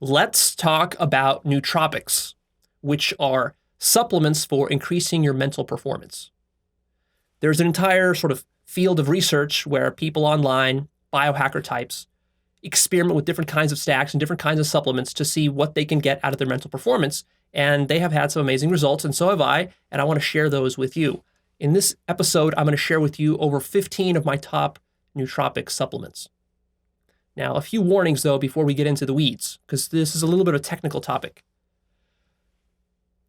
let's talk about nootropics, which are supplements for increasing your mental performance. There's an entire sort of field of research where people online, biohacker types, experiment with different kinds of stacks and different kinds of supplements to see what they can get out of their mental performance. And they have had some amazing results, and so have I, and I want to share those with you. In this episode, I'm going to share with you over 15 of my top nootropic supplements. Now, a few warnings, though, before we get into the weeds, because this is a little bit of a technical topic.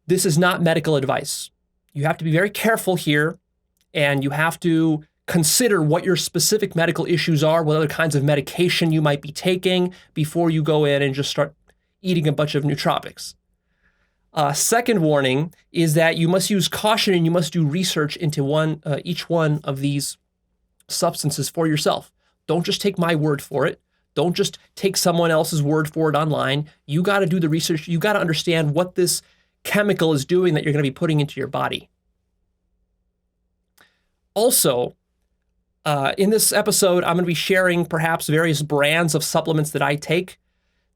This is not medical advice. You have to be very careful here, and you have to consider what your specific medical issues are, what other kinds of medication you might be taking before you go in and just start eating a bunch of nootropics. Second warning is that you must use caution and you must do research into each one of these substances for yourself. Don't just take my word for it. Don't just take someone else's word for it online. You got to do the research. You got to understand what this chemical is doing that you're going to be putting into your body. Also, in this episode, I'm going to be sharing perhaps various brands of supplements that I take.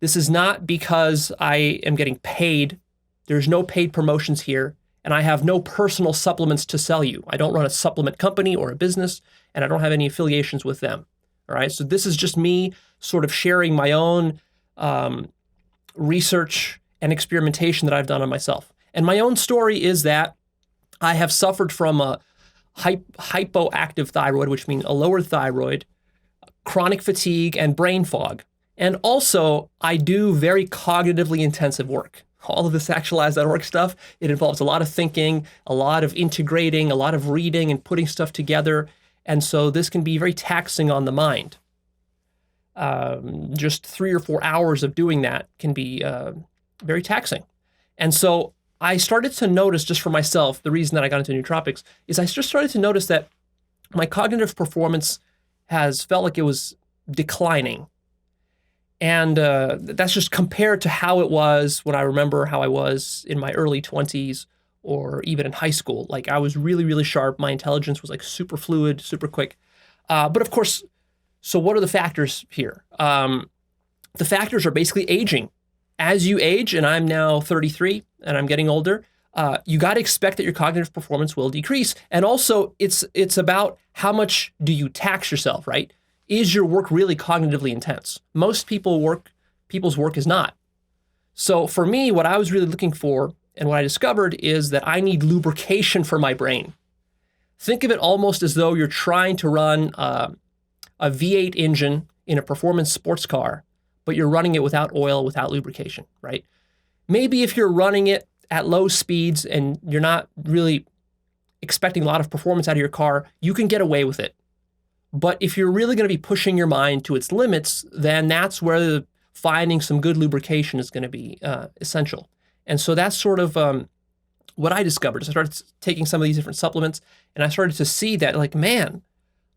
This is not because I am getting paid. There's no paid promotions here, and I have no personal supplements to sell you. I don't run a supplement company or a business, and I don't have any affiliations with them. All right, so this is just me sort of sharing my own research and experimentation that I've done on myself. And my own story is that I have suffered from a hypoactive thyroid, which means a lower thyroid, chronic fatigue, and brain fog. And also, I do very cognitively intensive work. All of this Actualized.org stuff, it involves a lot of thinking, a lot of integrating, a lot of reading and putting stuff together. And so this can be very taxing on the mind. Just 3 or 4 hours of doing that can be very taxing. And so I started to notice just for myself, the reason that I got into nootropics is I just started to notice that my cognitive performance has felt like it was declining. And that's just compared to how it was when I remember how I was in my early 20s or even in high school. Like I was really, really sharp. My intelligence was like super fluid, super quick. But of course, so what are the factors here? The factors are basically aging. As you age, and I'm now 33 and I'm getting older, you got to expect that your cognitive performance will decrease. And also it's about how much do you tax yourself, right? Is your work really cognitively intense? Most people's work is not. So for me, what I was really looking for and what I discovered is that I need lubrication for my brain. Think of it almost as though you're trying to run a V8 engine in a performance sports car, but you're running it without oil, without lubrication, right? Maybe if you're running it at low speeds and you're not really expecting a lot of performance out of your car, you can get away with it. But if you're really going to be pushing your mind to its limits, then that's where finding some good lubrication is going to be essential. And so that's sort of what I discovered. I started taking some of these different supplements, and I started to see that, like, man,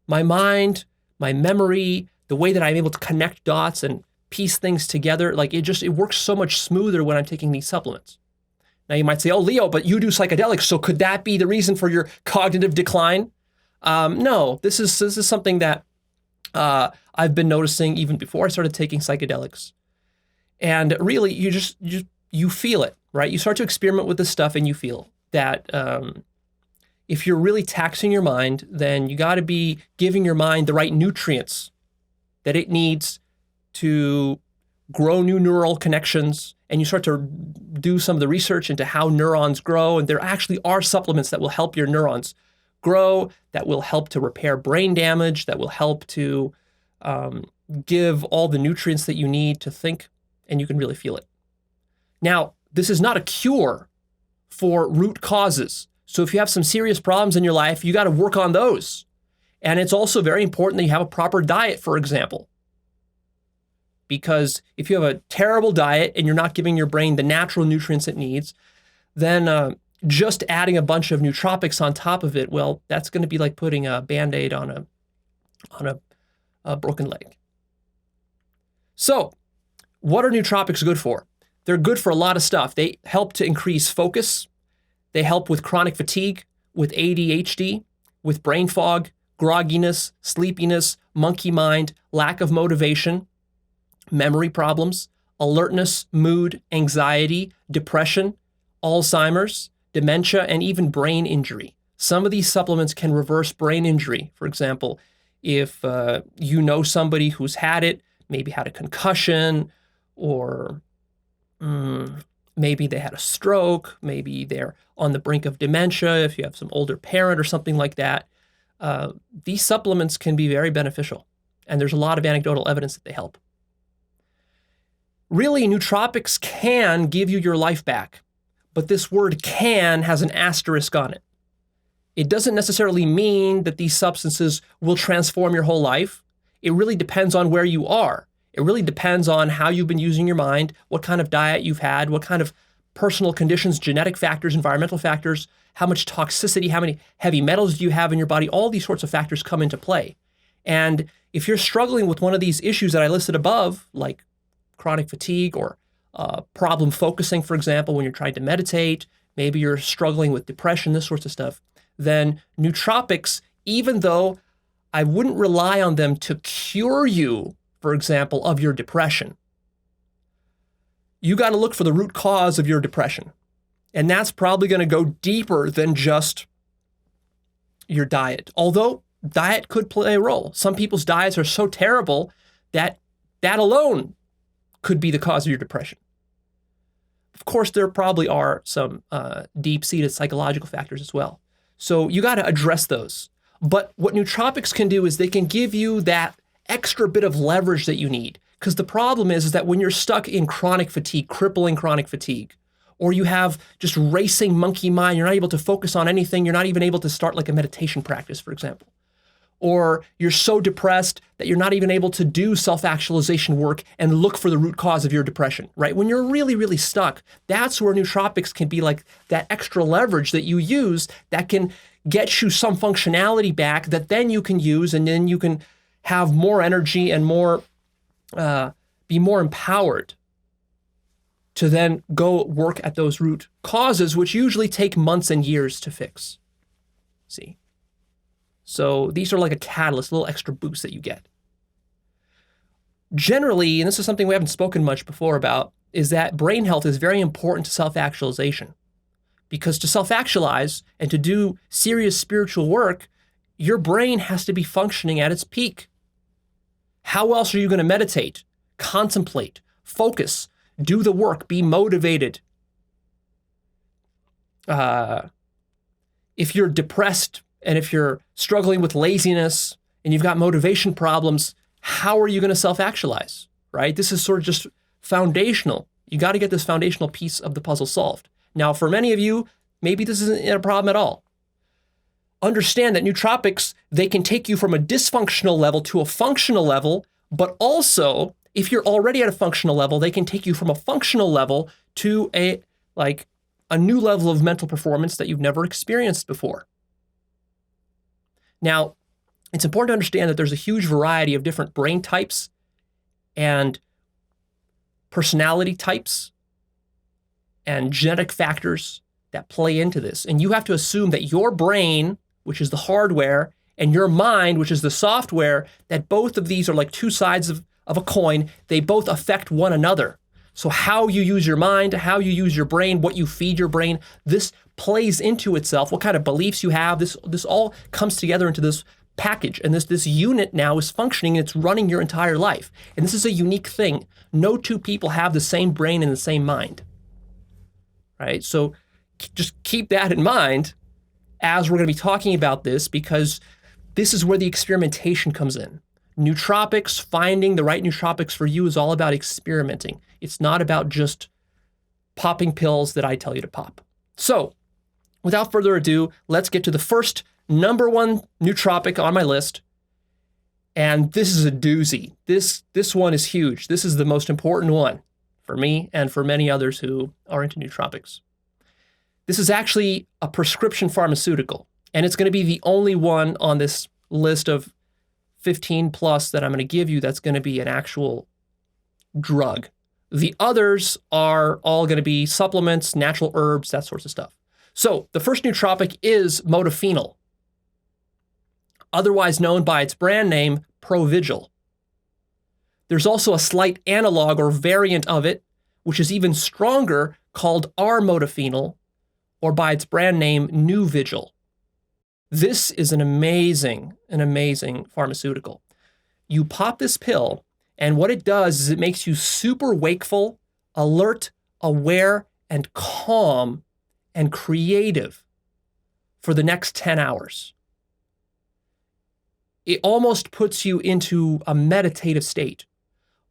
my mind, my memory, the way that I'm able to connect dots and piece things together, like it works so much smoother when I'm taking these supplements. Now you might say, oh, Leo, but you do psychedelics, so could that be the reason for your cognitive decline? No, this is something that I've been noticing even before I started taking psychedelics. And really, you feel it, right? You start to experiment with this stuff and you feel that if you're really taxing your mind, then you got to be giving your mind the right nutrients that it needs to grow new neural connections. And you start to do some of the research into how neurons grow. And there actually are supplements that will help your neurons grow, that will help to repair brain damage, that will help to give all the nutrients that you need to think, and you can really feel it. Now, this is not a cure for root causes. So if you have some serious problems in your life, you got to work on those. And it's also very important that you have a proper diet, for example. Because if you have a terrible diet and you're not giving your brain the natural nutrients it needs, then just adding a bunch of nootropics on top of it, well, that's going to be like putting a Band-Aid on a broken leg. So what are nootropics good for? They're good for a lot of stuff. They help to increase focus. They help with chronic fatigue, with ADHD, with brain fog, grogginess, sleepiness, monkey mind, lack of motivation, memory problems, alertness, mood, anxiety, depression, Alzheimer's, dementia, and even brain injury. Some of these supplements can reverse brain injury. For example, if you know somebody who's had it, maybe had a concussion, or maybe they had a stroke, maybe they're on the brink of dementia, if you have some older parent or something like that, these supplements can be very beneficial. And there's a lot of anecdotal evidence that they help. Really, nootropics can give you your life back, but this word "can" has an asterisk on it. It doesn't necessarily mean that these substances will transform your whole life. It really depends on where you are. It really depends on how you've been using your mind, what kind of diet you've had, what kind of personal conditions, genetic factors, environmental factors, how much toxicity, how many heavy metals do you have in your body. All these sorts of factors come into play. And if you're struggling with one of these issues that I listed above, like chronic fatigue or problem focusing, for example, when you're trying to meditate, maybe you're struggling with depression, this sorts of stuff, then nootropics, even though I wouldn't rely on them to cure you, for example, of your depression, you got to look for the root cause of your depression. And that's probably going to go deeper than just your diet. Although diet could play a role. Some people's diets are so terrible that that alone could be the cause of your depression. Of course, there probably are some deep-seated psychological factors as well. So you got to address those. But what nootropics can do is they can give you that extra bit of leverage that you need. Because the problem is that when you're stuck in chronic fatigue, crippling chronic fatigue, or you have just racing monkey mind, you're not able to focus on anything, you're not even able to start like a meditation practice, for example. Or you're so depressed that you're not even able to do self-actualization work and look for the root cause of your depression, right? When you're really, really stuck, that's where nootropics can be like that extra leverage that you use that can get you some functionality back that then you can use, and then you can have more energy and more, be more empowered to then go work at those root causes, which usually take months and years to fix. See? So these are like a catalyst, a little extra boost that you get. Generally, and this is something we haven't spoken much before about, is that brain health is very important to self-actualization. Because to self-actualize and to do serious spiritual work, your brain has to be functioning at its peak. How else are you going to meditate, contemplate, focus, do the work, be motivated? If you're depressed and if you're struggling with laziness and you've got motivation problems, how are you going to self-actualize, right? This is sort of just foundational. You got to get this foundational piece of the puzzle solved. Now, for many of you, maybe this isn't a problem at all. Understand that nootropics, they can take you from a dysfunctional level to a functional level, but also, if you're already at a functional level, they can take you from a functional level to a new level of mental performance that you've never experienced before. Now, it's important to understand that there's a huge variety of different brain types and personality types and genetic factors that play into this. And you have to assume that your brain, which is the hardware, and your mind, which is the software, that both of these are like two sides of a coin. They both affect one another. So how you use your mind, how you use your brain, what you feed your brain, this plays into itself, what kind of beliefs you have, this all comes together into this package. And this unit now is functioning and it's running your entire life. And this is a unique thing. No two people have the same brain and the same mind. Right? So just keep that in mind as we're going to be talking about this, because this is where the experimentation comes in. Nootropics, finding the right nootropics for you is all about experimenting. It's not about just popping pills that I tell you to pop. So, without further ado, let's get to the first number one nootropic on my list. And this is a doozy. This one is huge. This is the most important one for me and for many others who are into nootropics. This is actually a prescription pharmaceutical, and it's going to be the only one on this list of 15 plus that I'm going to give you that's going to be an actual drug. The others are all going to be supplements, natural herbs, that sorts of stuff. So the first nootropic is modafinil, otherwise known by its brand name, Provigil. There's also a slight analog or variant of it, which is even stronger, called R-modafinil, or by its brand name, Nuvigil. This is an amazing pharmaceutical. You pop this pill, and what it does is it makes you super wakeful, alert, aware, and calm and creative for the next 10 hours. It almost puts you into a meditative state.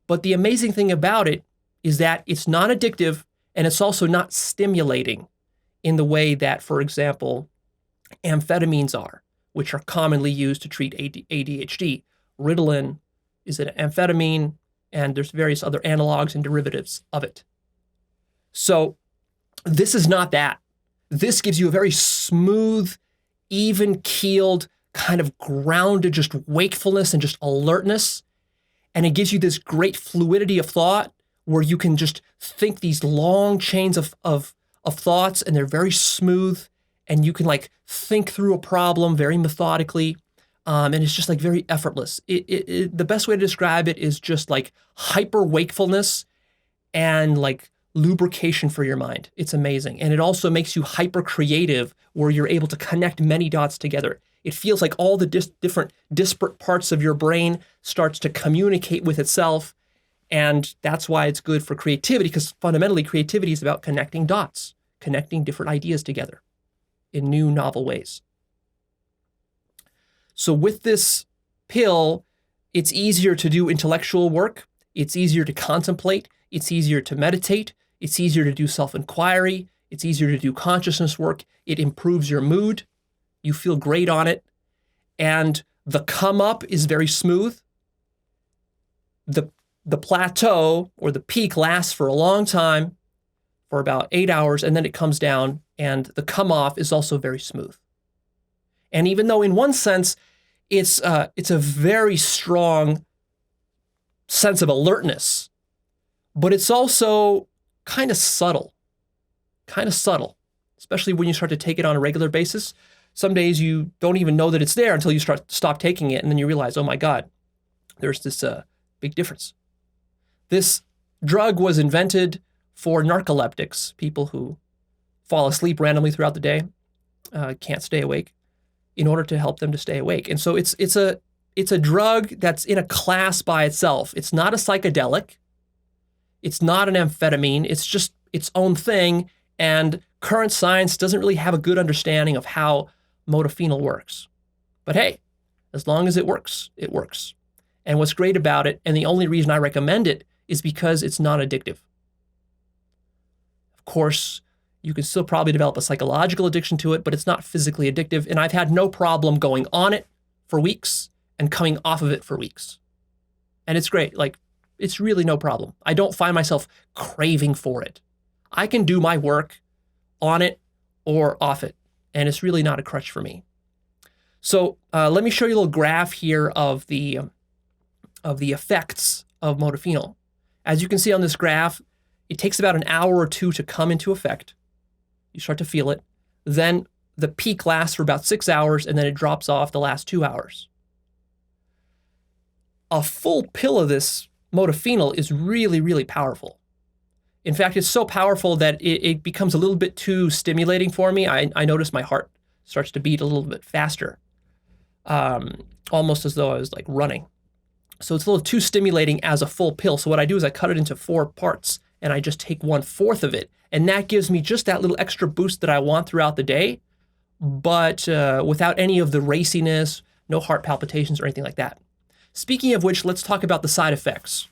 But the amazing thing about it is that it's not addictive, and it's also not stimulating in the way that, for example, amphetamines are, which are commonly used to treat ADHD. Ritalin is an amphetamine, and there's various other analogs and derivatives of it. So this is not that. This gives you a very smooth, even-keeled, kind of grounded just wakefulness and just alertness. And it gives you this great fluidity of thought where you can just think these long chains of thoughts, and they're very smooth, and you can like think through a problem very methodically. And it's just like very effortless. The best way to describe it is just like hyper wakefulness and like lubrication for your mind. It's amazing. And it also makes you hyper creative, where you're able to connect many dots together. It feels like all the different disparate parts of your brain starts to communicate with itself. And that's why it's good for creativity, because fundamentally creativity is about connecting dots, connecting different ideas together in new, novel ways. So with this pill, it's easier to do intellectual work. It's easier to contemplate. It's easier to meditate. It's easier to do self-inquiry. It's easier to do consciousness work. It improves your mood. You feel great on it. And the come up is very smooth. The plateau or the peak lasts for a long time, for about 8 hours, and then it comes down, and the come off is also very smooth. And even though in one sense, it's a very strong sense of alertness, but it's also kind of subtle, especially when you start to take it on a regular basis. Some days you don't even know that it's there until you stop taking it, and then you realize, oh my God, there's this big difference. This drug was invented for narcoleptics, people who fall asleep randomly throughout the day, can't stay awake, in order to help them to stay awake. And so it's a drug that's in a class by itself. It's not a psychedelic. It's not an amphetamine. It's just its own thing. And current science doesn't really have a good understanding of how modafinil works. But hey, as long as it works, it works. And what's great about it, and the only reason I recommend it, is because it's not addictive. Of course, you can still probably develop a psychological addiction to it, but it's not physically addictive. And I've had no problem going on it for weeks and coming off of it for weeks. And it's great. Like, it's really no problem. I don't find myself craving for it. I can do my work on it or off it, and it's really not a crutch for me. So let me show you a little graph here of the effects of modafinil. As you can see on this graph, it takes about an hour or two to come into effect. You start to feel it. Then the peak lasts for about 6 hours, and then it drops off the last 2 hours. A full pill of this modafinil is really, really powerful. In fact, it's so powerful that it becomes a little bit too stimulating for me. I notice my heart starts to beat a little bit faster, almost as though I was like running. So it's a little too stimulating as a full pill. So what I do is I cut it into 4 parts, and I just take 1/4 of it. And that gives me just that little extra boost that I want throughout the day, but without any of the raciness, no heart palpitations or anything like that. Speaking of which, let's talk about the side effects.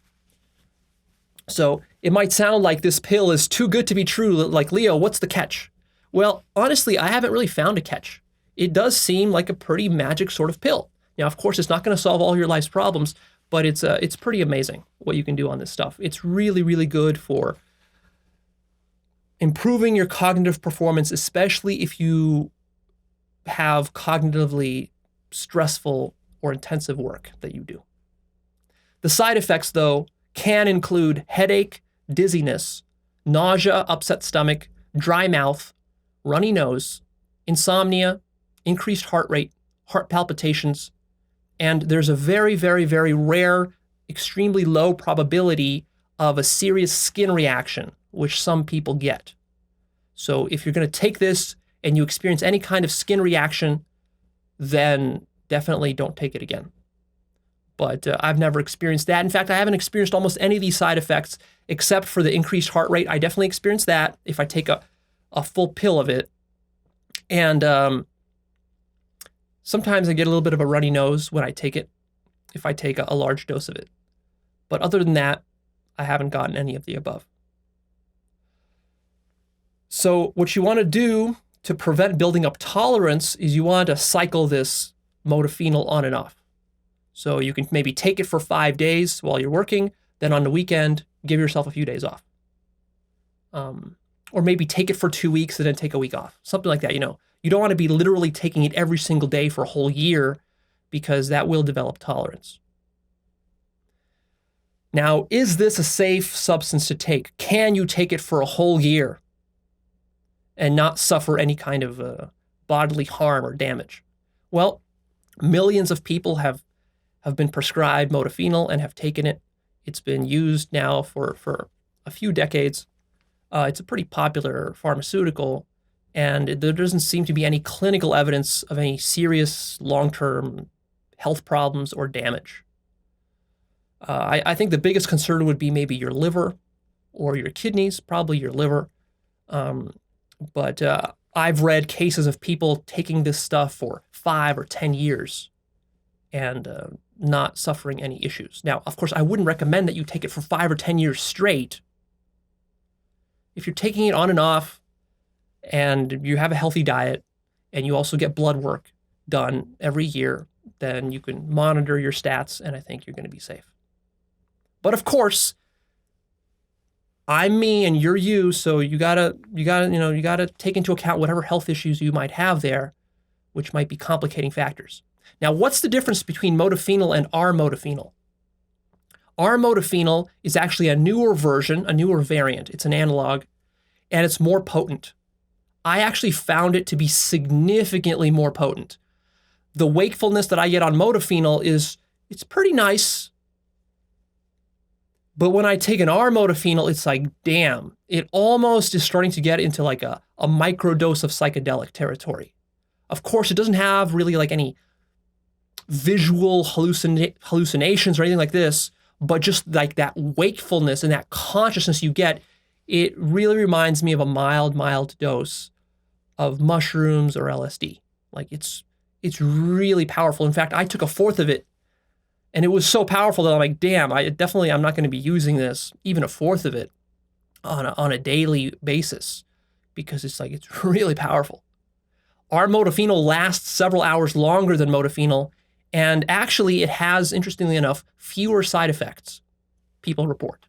So it might sound like this pill is too good to be true. Like, Leo, what's the catch? Well, honestly, I haven't really found a catch. It does seem like a pretty magic sort of pill. Now, of course, it's not going to solve all your life's problems, but it's pretty amazing what you can do on this stuff. It's really, really good for improving your cognitive performance, especially if you have cognitively stressful or intensive work that you do. The side effects, though, can include headache, dizziness, nausea, upset stomach, dry mouth, runny nose, insomnia, increased heart rate, heart palpitations, and there's a very, very, very rare extremely low probability of a serious skin reaction, which some people get. So if you're going to take this and you experience any kind of skin reaction, then definitely don't take it again. But I've never experienced that. In fact, I haven't experienced almost any of these side effects except for the increased heart rate. I definitely experience that if I take a full pill of it. And sometimes I get a little bit of a runny nose when I take it, if I take a large dose of it. But other than that, I haven't gotten any of the above. So what you want to do to prevent building up tolerance is you want to cycle this modafinil on and off. So you can maybe take it for 5 days while you're working, then on the weekend, give yourself a few days off. Or maybe take it for 2 weeks and then take a week off. Something like that, you know. You don't want to be literally taking it every single day for a whole year because that will develop tolerance. Now, is this a safe substance to take? Can you take it for a whole year and not suffer any kind of bodily harm or damage? Well, millions of people have been prescribed modafinil and have taken it. It's been used now for a few decades. It's a pretty popular pharmaceutical, and there doesn't seem to be any clinical evidence of any serious long-term health problems or damage. I think the biggest concern would be maybe your liver or your kidneys, probably your liver. But I've read cases of people taking this stuff for 5 or 10 years and not suffering any issues. Now, of course, I wouldn't recommend that you take it for 5 or 10 years straight. If you're taking it on and off and you have a healthy diet and you also get blood work done every year, then you can monitor your stats and I think you're going to be safe. But of course, I'm me and you're you, so you gotta take into account whatever health issues you might have there, which might be complicating factors. Now, what's the difference between modafinil and R-modafinil? R-modafinil is actually a newer version, a newer variant. It's an analog, and it's more potent. I actually found it to be significantly more potent. The wakefulness that I get on modafinil it's pretty nice. But when I take an R-modafinil, it's like, damn, it almost is starting to get into like a microdose of psychedelic territory. Of course, it doesn't have really like any visual hallucinations or anything like this, but just like that wakefulness and that consciousness you get, it really reminds me of a mild dose of mushrooms or LSD. Like it's really powerful. In fact, I took a fourth of it and it was so powerful that I'm like, damn, I'm not going to be using this, even a fourth of it on a daily basis because it's really powerful. Our modafinil lasts several hours longer than modafinil, and actually it has, interestingly enough, fewer side effects, people report.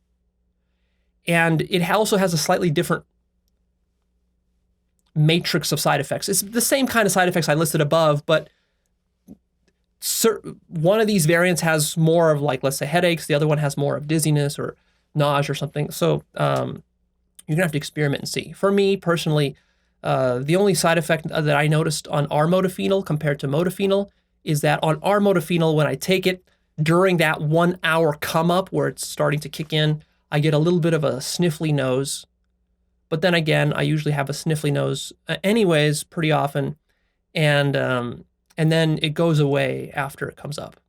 And it also has a slightly different matrix of side effects. It's the same kind of side effects I listed above, but one of these variants has more of, like, let's say, headaches. The other one has more of dizziness or nausea or something. So you're going to have to experiment and see. For me, personally, the only side effect that I noticed on R-modafinil compared to modafinil is that on R-modafinil, when I take it, during that 1 hour come up where it's starting to kick in, I get a little bit of a sniffly nose. But then again, I usually have a sniffly nose anyways pretty often. And then it goes away after it comes up.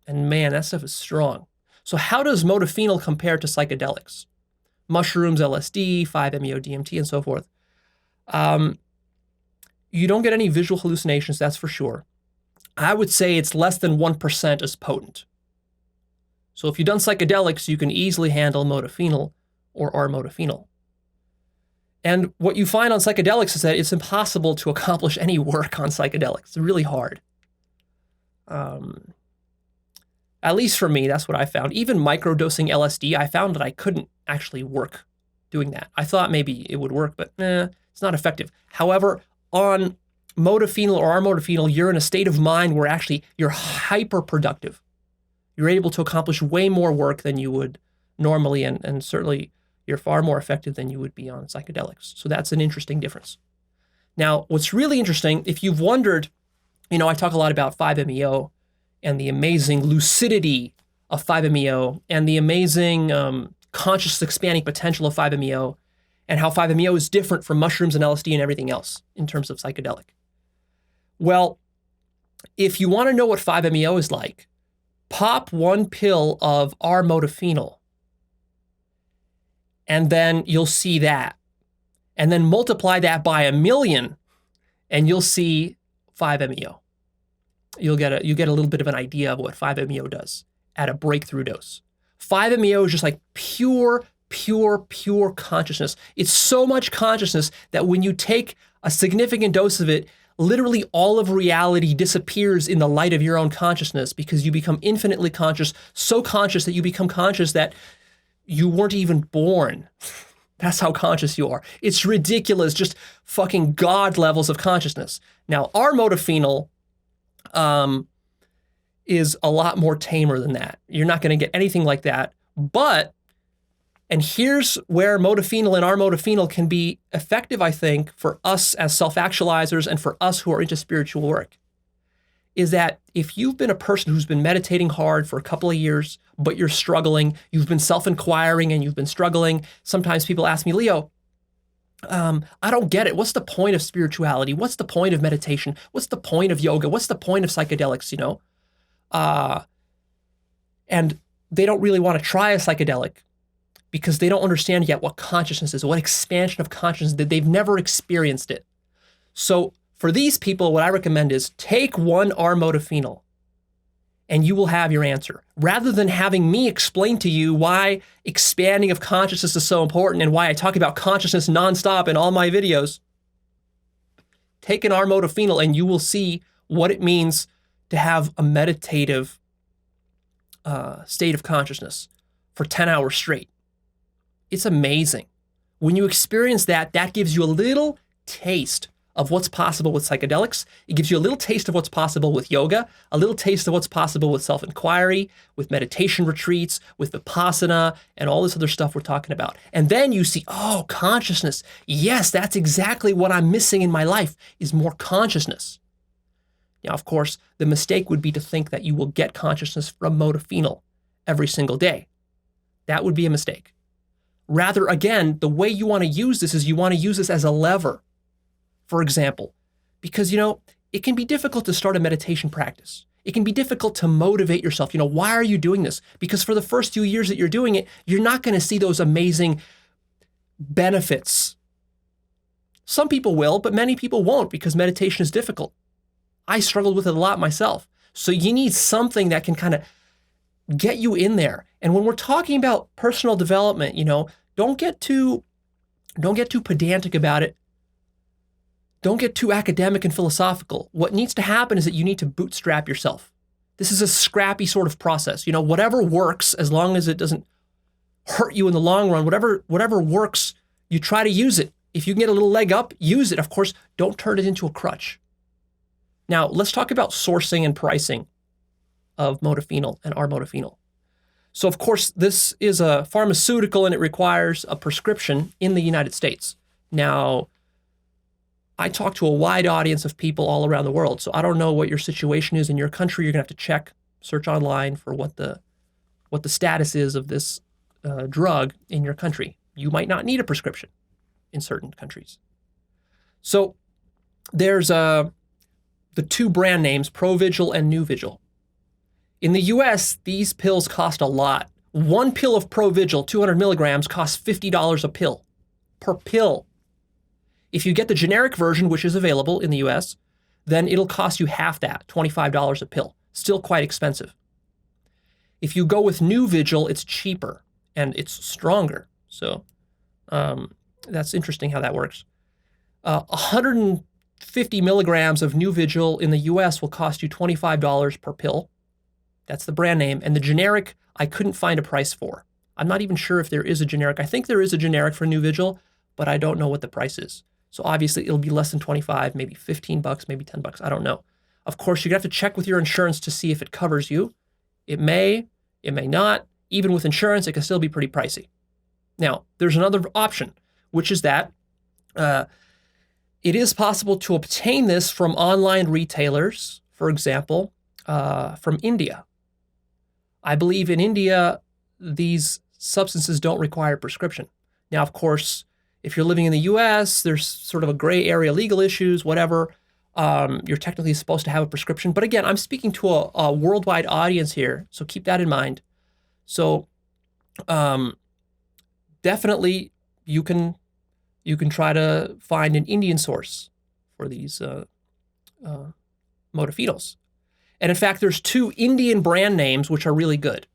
And man, that stuff is strong. So how does modafinil compare to psychedelics? Mushrooms, LSD, 5-MeO-DMT, and so forth. You don't get any visual hallucinations, that's for sure. I would say it's less than 1% as potent. So if you've done psychedelics, you can easily handle modafinil or R-modafinil. And what you find on psychedelics is that it's impossible to accomplish any work on psychedelics. It's really hard. At least for me, that's what I found. Even microdosing LSD, I found that I couldn't actually work doing that. I thought maybe it would work, but it's not effective. However, on modafinil or R-modafinil, you're in a state of mind where actually you're hyper-productive. You're able to accomplish way more work than you would normally, and certainly you're far more effective than you would be on psychedelics. So that's an interesting difference. Now, what's really interesting, if you've wondered, I talk a lot about 5-MeO and the amazing lucidity of 5-MeO and the amazing conscious expanding potential of 5-MeO and how 5-MeO is different from mushrooms and LSD and everything else in terms of psychedelic. Well, if you want to know what 5-MeO is like, pop one pill of R-modafinil, and then you'll see that. And then multiply that by 1,000,000, and you'll see 5-MeO. You'll get a little bit of an idea of what 5-MeO does at a breakthrough dose. 5-MeO is just like pure consciousness. It's so much consciousness that when you take a significant dose of it, literally all of reality disappears in the light of your own consciousness because you become infinitely conscious, so conscious that you become conscious that you weren't even born. That's how conscious you are. It's ridiculous, just fucking God levels of consciousness. Now, R-modafinil is a lot more tamer than that. You're not going to get anything like that. But, and here's where modafinil and R-modafinil can be effective, I think, for us as self-actualizers and for us who are into spiritual work, is that if you've been a person who's been meditating hard for a couple of years, but you're struggling, you've been self-inquiring and you've been struggling. Sometimes people ask me, Leo, I don't get it. What's the point of spirituality? What's the point of meditation? What's the point of yoga? What's the point of psychedelics, you know? And they don't really want to try a psychedelic because they don't understand yet what consciousness is, what expansion of consciousness, that they've never experienced it. So for these people, what I recommend is take one R-modafinil and you will have your answer. Rather than having me explain to you why expanding of consciousness is so important and why I talk about consciousness nonstop in all my videos, take an R-modafinil and you will see what it means to have a meditative state of consciousness for 10 hours straight. It's amazing. When you experience that, that gives you a little taste of what's possible with psychedelics. It gives you a little taste of what's possible with yoga, a little taste of what's possible with self-inquiry, with meditation retreats, with vipassana, and all this other stuff we're talking about. And then you see, oh, consciousness. Yes, that's exactly what I'm missing in my life, is more consciousness. Now, of course, the mistake would be to think that you will get consciousness from modafinil every single day. That would be a mistake. Rather, again, the way you want to use this is you want to use this as a lever. For example, because, you know, it can be difficult to start a meditation practice. It can be difficult to motivate yourself. You know, why are you doing this? Because for the first 2 years that you're doing it, you're not going to see those amazing benefits. Some people will, but many people won't because meditation is difficult. I struggled with it a lot myself. So you need something that can kind of get you in there. And when we're talking about personal development, you know, don't get too pedantic about it. Don't get too academic and philosophical. What needs to happen is that you need to bootstrap yourself. This is a scrappy sort of process. You know, whatever works, as long as it doesn't hurt you in the long run, whatever works, you try to use it. If you can get a little leg up, use it. Of course, don't turn it into a crutch. Now, let's talk about sourcing and pricing of modafinil and R-modafinil. So, of course, this is a pharmaceutical and it requires a prescription in the United States. Now, I talk to a wide audience of people all around the world, so I don't know what your situation is in your country. You're going to have to check, search online for what the status is of this drug in your country. You might not need a prescription in certain countries. So there's the two brand names, Provigil and Nuvigil. In the US, these pills cost a lot. One pill of Provigil, 200 milligrams, costs $50 a pill, per pill. If you get the generic version, which is available in the US, then it'll cost you half that, $25 a pill. Still quite expensive. If you go with Nuvigil, it's cheaper and it's stronger. So that's interesting how that works. 150 milligrams of Nuvigil in the US will cost you $25 per pill. That's the brand name. And the generic, I couldn't find a price for. I'm not even sure if there is a generic. I think there is a generic for Nuvigil, but I don't know what the price is. So obviously it'll be less than 25, maybe 15 bucks, maybe 10 bucks. I don't know. Of course, you're gonna have to check with your insurance to see if it covers you. It may not. Even with insurance, it can still be pretty pricey. Now, there's another option, which is that it is possible to obtain this from online retailers, for example, from India. I believe in India, these substances don't require prescription. Now, of course, if you're living in the US, there's sort of a gray area, legal issues, whatever. You're technically supposed to have a prescription. But again, I'm speaking to a worldwide audience here, so keep that in mind. So definitely you can try to find an Indian source for these modafinils. And in fact, there's 2 Indian brand names which are really good.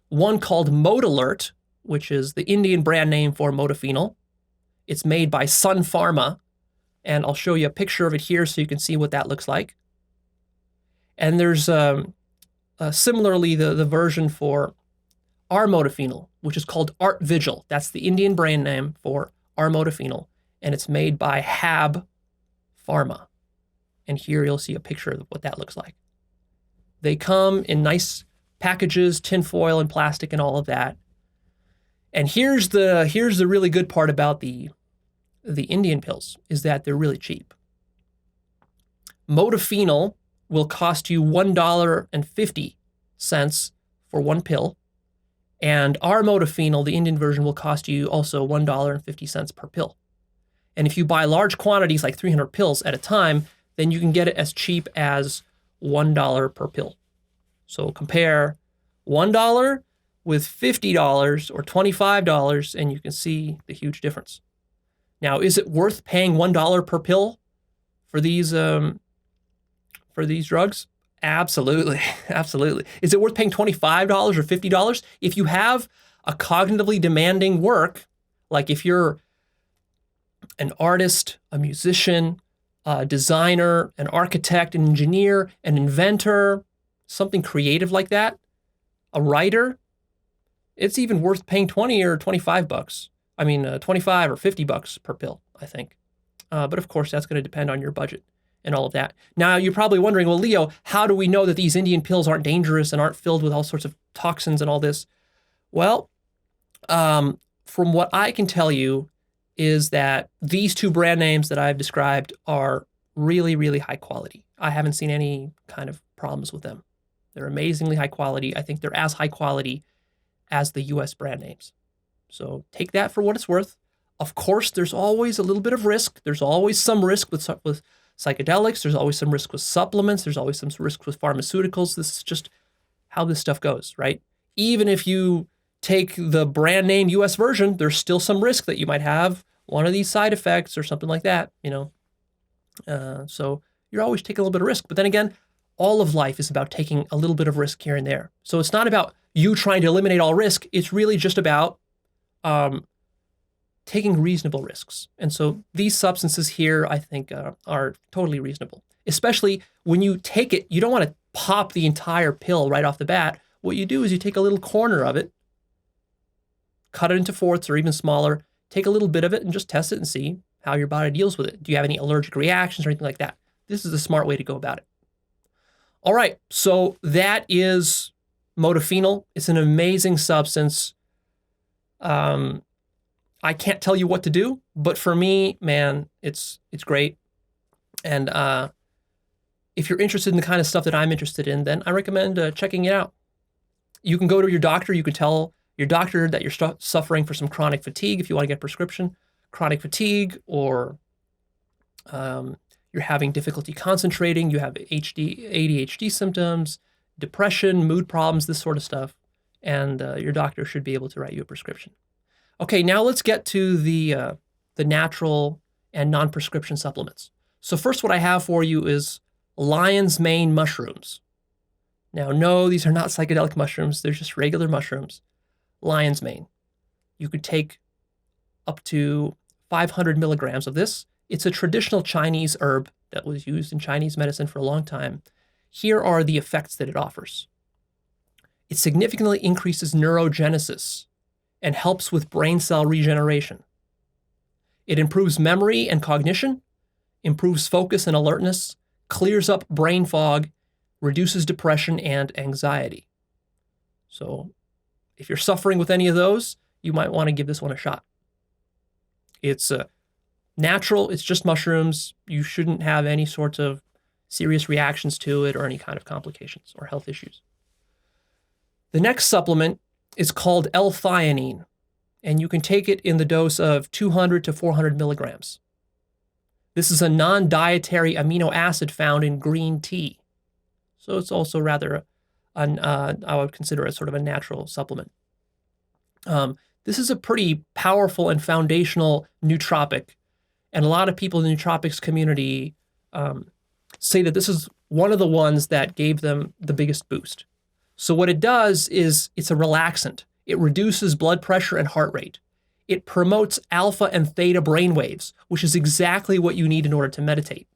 One called Modalert, which is the Indian brand name for modafinil. It's made by Sun Pharma, and I'll show you a picture of it here so you can see what that looks like. And there's similarly the version for modafinil, which is called Art Vigil. That's the Indian brand name for modafinil, and it's made by HAB Pharma. And here you'll see a picture of what that looks like. They come in nice packages, tin foil and plastic and all of that. And here's the really good part about the Indian pills is that they're really cheap. Modafinil will cost you $1.50 for one pill. And our modafinil, the Indian version, will cost you also $1.50 per pill. And if you buy large quantities, like 300 pills at a time, then you can get it as cheap as $1 per pill. So compare $1 with $50 or $25, and you can see the huge difference. Now, is it worth paying $1 per pill for these drugs? Absolutely, absolutely. Is it worth paying $25 or $50? If you have a cognitively demanding work, like if you're an artist, a musician, a designer, an architect, an engineer, an inventor, something creative like that, a writer, it's even worth paying $20 or $25. I mean, $25 or $50 per pill, I think. But of course, that's going to depend on your budget and all of that. Now, you're probably wondering, well, Leo, how do we know that these Indian pills aren't dangerous and aren't filled with all sorts of toxins and all this? Well, from what I can tell you is that these 2 brand names that I've described are really, really high quality. I haven't seen any kind of problems with them. They're amazingly high quality. I think they're as high quality as the US brand names. So take that for what it's worth. Of course, there's always a little bit of risk. There's always some risk with psychedelics. There's always some risk with supplements. There's always some risk with pharmaceuticals. This is just how this stuff goes, right? Even if you take the brand name US version, there's still some risk that you might have one of these side effects or something like that, you know. So you're always taking a little bit of risk. But then again, all of life is about taking a little bit of risk here and there. So it's not about you trying to eliminate all risk. It's really just about taking reasonable risks. And so these substances here, I think, are totally reasonable, especially when you take it. You don't want to pop the entire pill right off the bat. What you do is you take a little corner of it, cut it into fourths or even smaller, take a little bit of it and just test it and see how your body deals with it. Do you have any allergic reactions or anything like that? This is a smart way to go about it. All right, so that is modafinil. It's an amazing substance. I can't tell you what to do, but for me, man, it's great. And if you're interested in the kind of stuff that I'm interested in, then I recommend checking it out. You can go to your doctor. You can tell your doctor that you're suffering for some chronic fatigue if you want to get a prescription, chronic fatigue, or you're having difficulty concentrating, you have ADHD symptoms, depression, mood problems, this sort of stuff, and your doctor should be able to write you a prescription. Okay, now let's get to the natural and non-prescription supplements. So first, what I have for you is lion's mane mushrooms. Now, no, these are not psychedelic mushrooms. They're just regular mushrooms. Lion's mane. You could take up to 500 milligrams of this. It's a traditional Chinese herb that was used in Chinese medicine for a long time. Here are the effects that it offers. It significantly increases neurogenesis and helps with brain cell regeneration. It improves memory and cognition, improves focus and alertness, clears up brain fog, reduces depression and anxiety. So if you're suffering with any of those, you might want to give this one a shot. It's natural, it's just mushrooms. You shouldn't have any sorts of serious reactions to it or any kind of complications or health issues. The next supplement is called L-theanine, and you can take it in the dose of 200 to 400 milligrams. This is a non-dietary amino acid found in green tea. So it's also rather, I would consider it sort of a natural supplement. This is a pretty powerful and foundational nootropic, and a lot of people in the nootropics community say that this is one of the ones that gave them the biggest boost. So what it does is it's a relaxant. It reduces blood pressure and heart rate. It promotes alpha and theta brain waves, which is exactly what you need in order to meditate.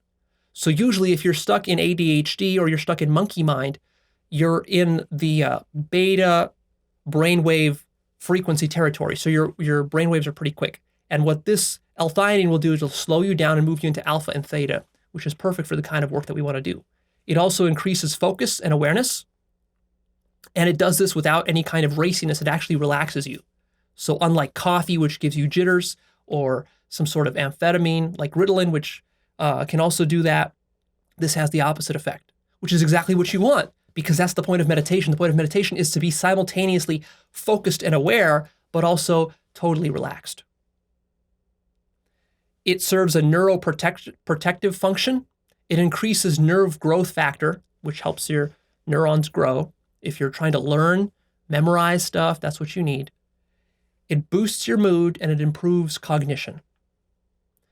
So usually if you're stuck in ADHD or you're stuck in monkey mind, you're in the beta brainwave frequency territory. So your brain waves are pretty quick. And what this L-theanine will do is it'll slow you down and move you into alpha and theta, which is perfect for the kind of work that we want to do. It also increases focus and awareness. And it does this without any kind of raciness. It actually relaxes you. So unlike coffee, which gives you jitters, or some sort of amphetamine like Ritalin, which can also do that, this has the opposite effect, which is exactly what you want, because that's the point of meditation. The point of meditation is to be simultaneously focused and aware, but also totally relaxed. It serves a neuroprotective function. It increases nerve growth factor, which helps your neurons grow. If you're trying to learn, memorize stuff, that's what you need. It boosts your mood and it improves cognition.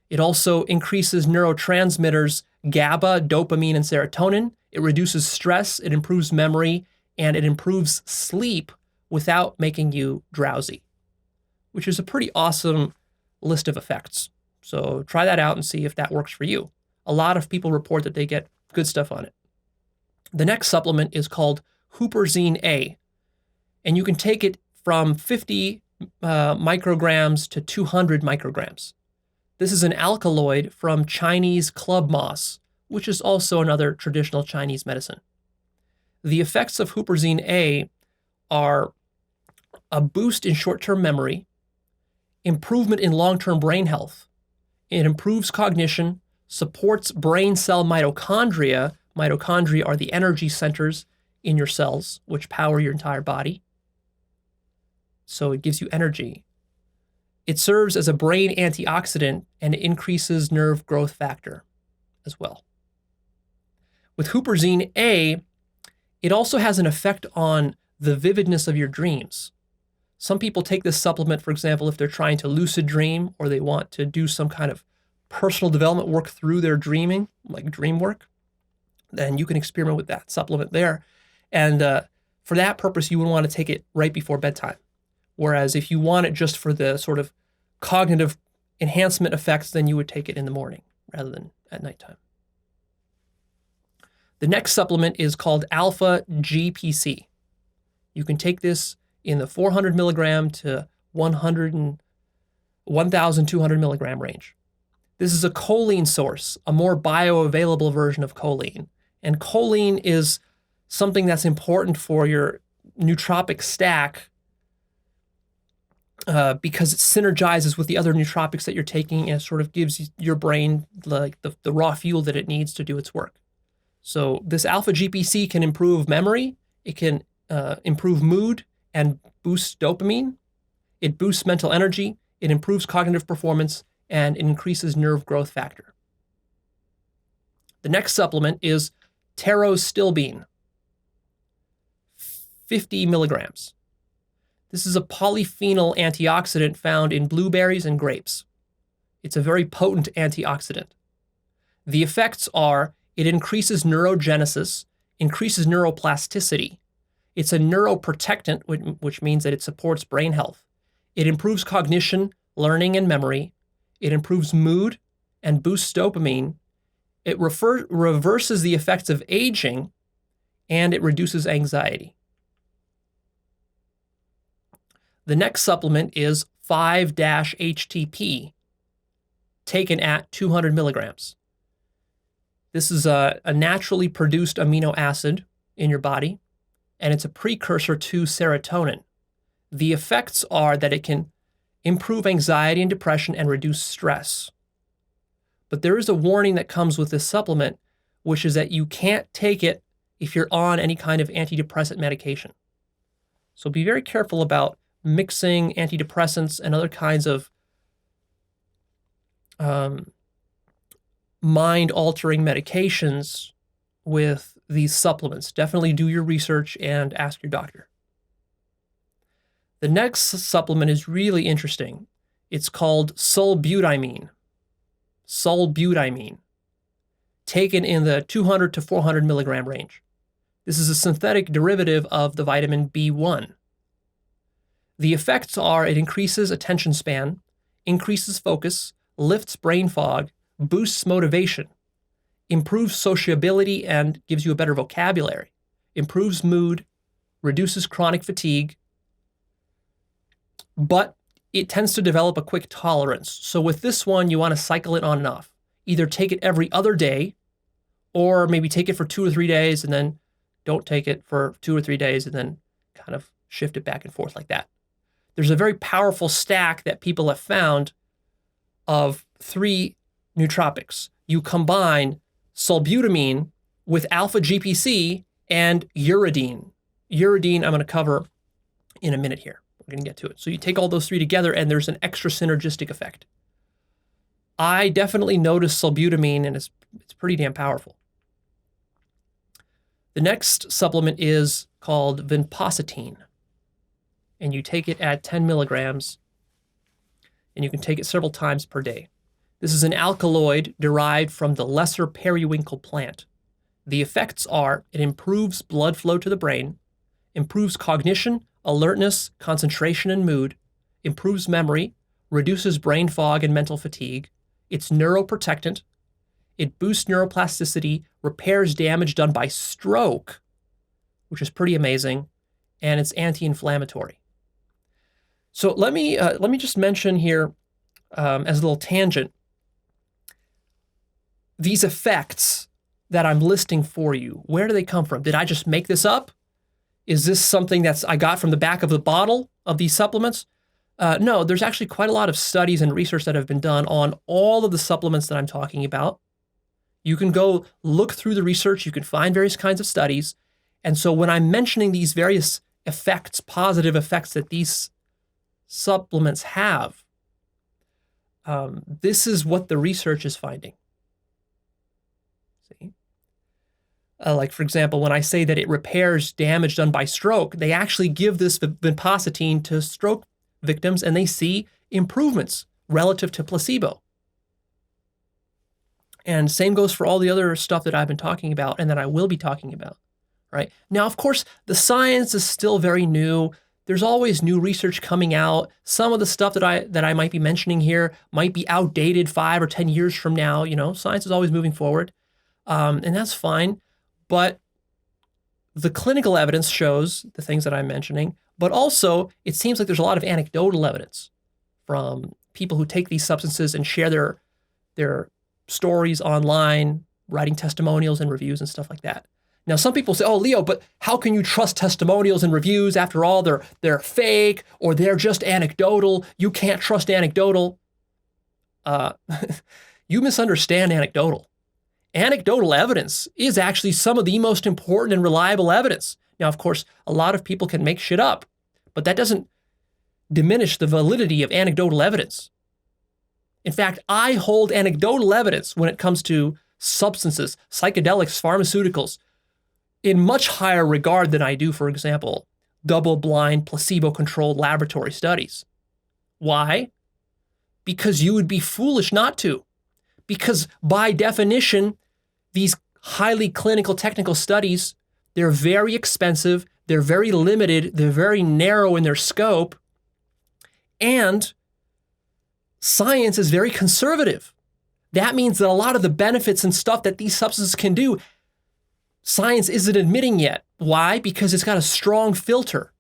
It also increases neurotransmitters GABA, dopamine, and serotonin. It reduces stress, it improves memory, and it improves sleep without making you drowsy, which is a pretty awesome list of effects. So try that out and see if that works for you. A lot of people report that they get good stuff on it. The next supplement is called HUPERZINE-A, and you can take it from 50 micrograms to 200 micrograms. This is an alkaloid from Chinese club moss, which is also another traditional Chinese medicine. The effects of HUPERZINE-A are a boost in short-term memory, improvement in long-term brain health. It improves cognition, supports brain cell mitochondria. Mitochondria are the energy centers in your cells, which power your entire body. So it gives you energy. It serves as a brain antioxidant and increases nerve growth factor as well. With HUPERZINE-A, it also has an effect on the vividness of your dreams. Some people take this supplement, for example, if they're trying to lucid dream or they want to do some kind of personal development work through their dreaming, like dream work, then you can experiment with that supplement there. And for that purpose, you would want to take it right before bedtime. Whereas if you want it just for the sort of cognitive enhancement effects, then you would take it in the morning rather than at nighttime. The next supplement is called Alpha GPC. You can take this in the 400 milligram to 1,200 milligram range. This is a choline source, a more bioavailable version of choline. And choline is something that's important for your nootropic stack because it synergizes with the other nootropics that you're taking and sort of gives your brain like the raw fuel that it needs to do its work. So this alpha GPC can improve memory, it can improve mood and boost dopamine, it boosts mental energy, it improves cognitive performance, and it increases nerve growth factor. The next supplement is pterostilbene, 50 milligrams. This is a polyphenol antioxidant found in blueberries and grapes. It's a very potent antioxidant. The effects are it increases neurogenesis, increases neuroplasticity. It's a neuroprotectant, which means that it supports brain health. It improves cognition, learning, and memory. It improves mood and boosts dopamine. It reverses the effects of aging, and it reduces anxiety. The next supplement is 5-HTP, taken at 200 milligrams. This is a naturally produced amino acid in your body, and it's a precursor to serotonin. The effects are that it can improve anxiety and depression and reduce stress. But there is a warning that comes with this supplement, which is that you can't take it if you're on any kind of antidepressant medication. So be very careful about mixing antidepressants and other kinds of mind-altering medications with these supplements. Definitely do your research and ask your doctor. The next supplement is really interesting. It's called SULBUTIAMINE. SULBUTIAMINE, taken in the 200 to 400 milligram range. This is a synthetic derivative of the vitamin B1. The effects are it increases attention span, increases focus, lifts brain fog, boosts motivation, improves sociability and gives you a better vocabulary, improves mood, reduces chronic fatigue, but it tends to develop a quick tolerance. So with this one, you want to cycle it on and off. Either take it every other day, or maybe take it for 2 or 3 days and then don't take it for 2 or 3 days and then kind of shift it back and forth like that. There's a very powerful stack that people have found of 3 nootropics. You combine SULBUTIAMINE with alpha-GPC and uridine. Uridine I'm going to cover in a minute here. We're going to get to it. So you take all those 3 together and there's an extra synergistic effect. I definitely noticed SULBUTIAMINE and it's pretty damn powerful. The next supplement is called vinpocetine, and you take it at 10 milligrams, and you can take it several times per day. This is an alkaloid derived from the lesser periwinkle plant. The effects are it improves blood flow to the brain, improves cognition, alertness, concentration, and mood, improves memory, reduces brain fog and mental fatigue. It's neuroprotectant. It boosts neuroplasticity, repairs damage done by stroke, which is pretty amazing, and it's anti-inflammatory. So let me just mention here, as a little tangent, these effects that I'm listing for you. Where do they come from? Did I just make this up? Is this something I got from the back of the bottle of these supplements? No, there's actually quite a lot of studies and research that have been done on all of the supplements that I'm talking about. You can go look through the research. You can find various kinds of studies. And so when I'm mentioning these various effects, positive effects that these supplements have, this is what the research is finding. See? Like, for example, when I say that it repairs damage done by stroke, they actually give this vinpocetine to stroke victims, and they see improvements relative to placebo. And same goes for all the other stuff that I've been talking about and that I will be talking about, right? Now, of course, the science is still very new. There's always new research coming out. Some of the stuff that I might be mentioning here might be outdated 5 or 10 years from now. You know, science is always moving forward, and that's fine. But the clinical evidence shows the things that I'm mentioning, but also it seems like there's a lot of anecdotal evidence from people who take these substances and share their stories online, writing testimonials and reviews and stuff like that. Now, some people say, oh, Leo, but how can you trust testimonials and reviews? After all, they're fake or they're just anecdotal. You can't trust anecdotal. You misunderstand anecdotal. Anecdotal evidence is actually some of the most important and reliable evidence. Now, of course, a lot of people can make shit up, but that doesn't diminish the validity of anecdotal evidence. In fact, I hold anecdotal evidence when it comes to substances, psychedelics, pharmaceuticals, in much higher regard than I do, for example, double-blind, placebo-controlled laboratory studies. Why? Because you would be foolish not to. Because by definition, these highly clinical technical studies, they're very expensive, they're very limited, they're very narrow in their scope, and science is very conservative. That means that a lot of the benefits and stuff that these substances can do, science isn't admitting yet. Why? Because it's got a strong filter.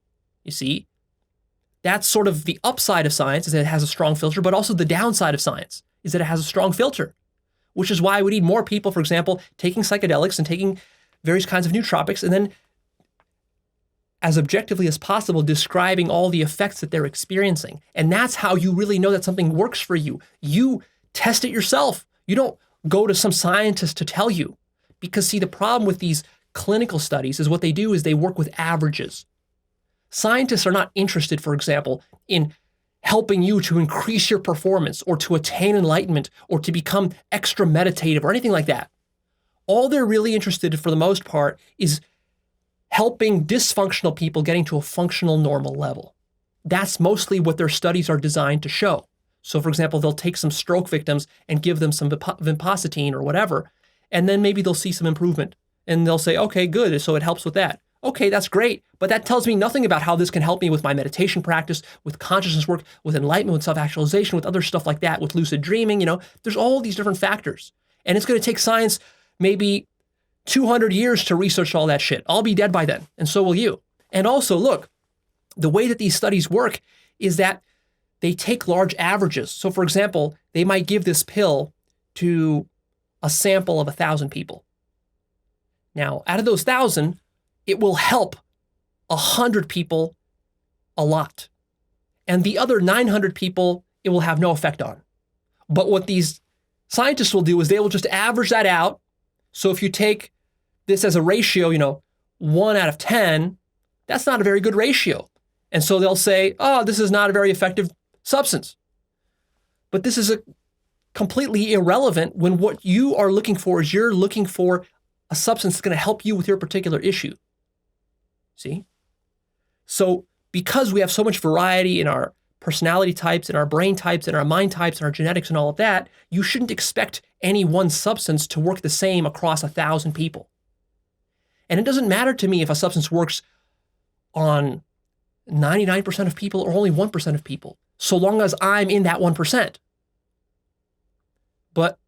You see, that's sort of the upside of science, is that it has a strong filter, but also the downside of science is that it has a strong filter, which is why we need more people, for example, taking psychedelics and taking various kinds of nootropics, and then as objectively as possible, describing all the effects that they're experiencing. And that's how you really know that something works for you. You test it yourself. You don't go to some scientist to tell you. Because see, the problem with these clinical studies is what they do is they work with averages. Scientists are not interested, for example, in helping you to increase your performance or to attain enlightenment or to become extra meditative or anything like that. All they're really interested in, for the most part, is helping dysfunctional people getting to a functional normal level. That's mostly what their studies are designed to show. So, for example, they'll take some stroke victims and give them some vinpocetine or whatever, and then maybe they'll see some improvement. And they'll say, okay, good, so it helps with that. Okay, that's great, but that tells me nothing about how this can help me with my meditation practice, with consciousness work, with enlightenment, with self-actualization, with other stuff like that, with lucid dreaming. There's all these different factors. And it's going to take science maybe 200 years to research all that shit. I'll be dead by then, and so will you. And also, look, the way that these studies work is that they take large averages. So, for example, they might give this pill to a sample of 1,000 people. Now, out of those 1,000, it will help 100 people a lot. And the other 900 people, it will have no effect on. But what these scientists will do is they will just average that out. So if you take this as a ratio, 1 out of 10, that's not a very good ratio. And so they'll say, oh, this is not a very effective substance. But this is completely irrelevant when what you are looking for is you're looking for a substance that's going to help you with your particular issue. See? So because we have so much variety in our personality types, in our brain types, in our mind types, in our genetics and all of that, you shouldn't expect any one substance to work the same across 1,000 people. And it doesn't matter to me if a substance works on 99% of people or only 1% of people, so long as I'm in that 1%. But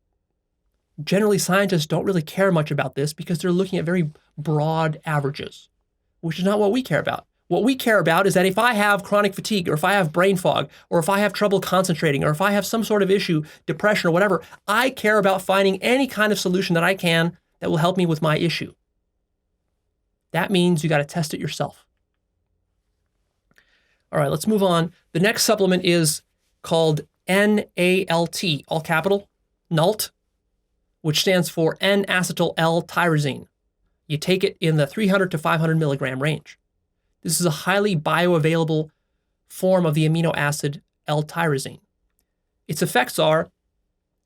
generally, scientists don't really care much about this because they're looking at very broad averages, which is not what we care about. What we care about is that if I have chronic fatigue, or if I have brain fog, or if I have trouble concentrating, or if I have some sort of issue, depression or whatever, I care about finding any kind of solution that I can that will help me with my issue. That means you got to test it yourself. All right, let's move on. The next supplement is called NALT, all capital, NALT, which stands for N-Acetyl Tyrosine. You take it in the 300 to 500 milligram range. This is a highly bioavailable form of the amino acid L-tyrosine. Its effects are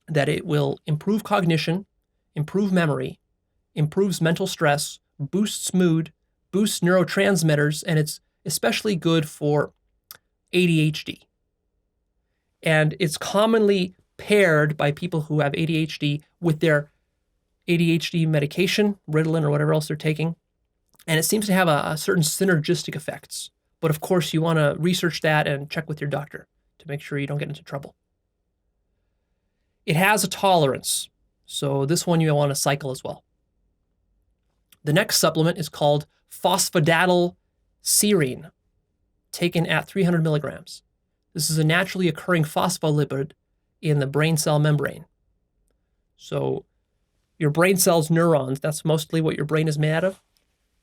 that it will improve cognition, improve memory, improves mental stress, boosts mood, boosts neurotransmitters, and it's especially good for ADHD. And it's commonly paired by people who have ADHD with their ADHD medication, Ritalin or whatever else they're taking. And it seems to have a certain synergistic effects. But of course, you want to research that and check with your doctor to make sure you don't get into trouble. It has a tolerance, so this one you want to cycle as well. The next supplement is called phosphatidylserine, taken at 300 milligrams. This is a naturally occurring phospholipid in the brain cell membrane. So your brain cells, neurons, that's mostly what your brain is made out of.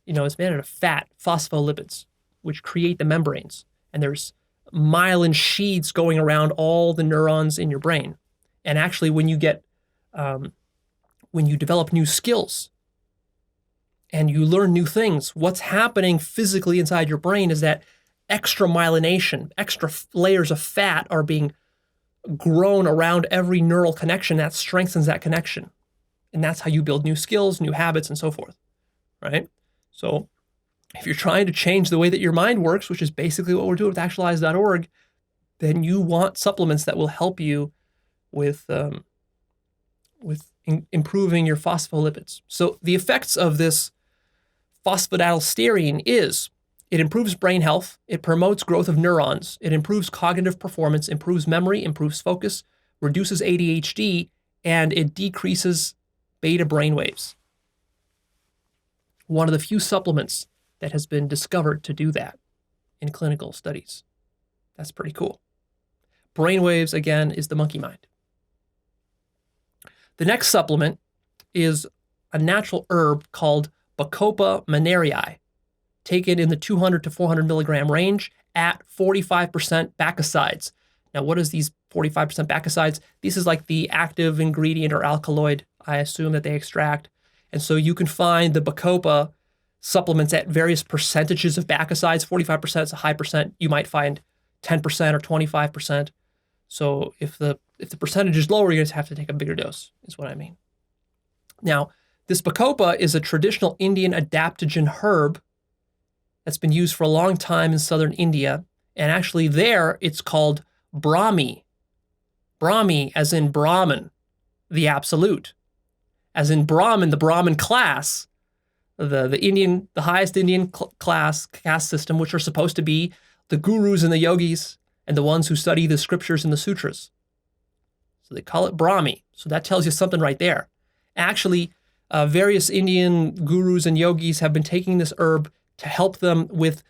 It's made out of fat, phospholipids, which create the membranes. And there's myelin sheaths going around all the neurons in your brain. And actually, when you develop new skills and you learn new things, what's happening physically inside your brain is that extra myelination, extra layers of fat are being grown around every neural connection that strengthens that connection. And that's how you build new skills, new habits, and so forth, right? So if you're trying to change the way that your mind works, which is basically what we're doing with Actualized.org, then you want supplements that will help you with improving your phospholipids. So the effects of this phosphatidylserine is it improves brain health, it promotes growth of neurons, it improves cognitive performance, improves memory, improves focus, reduces ADHD, and it decreases beta brainwaves. One of the few supplements that has been discovered to do that in clinical studies. That's pretty cool. Brainwaves, again, is the monkey mind. The next supplement is a natural herb called Bacopa monnieri, taken in the 200 to 400 milligram range at 45% bacosides. Now, what is these 45% bacosides? This is like the active ingredient or alkaloid, I assume, that they extract. And so you can find the Bacopa supplements at various percentages of bacosides. 45% is a high percent. You might find 10% or 25%. So if the percentage is lower, you're going to have to take a bigger dose, is what I mean. Now, this bacopa is a traditional Indian adaptogen herb that's been used for a long time in southern India. And actually there, it's called Brahmi. Brahmi as in Brahman, the absolute. As in Brahman, the Brahman class, the highest Indian caste system, which are supposed to be the gurus and the yogis and the ones who study the scriptures and the sutras. So they call it Brahmi. So that tells you something right there. Actually, various Indian gurus and yogis have been taking this herb to help them with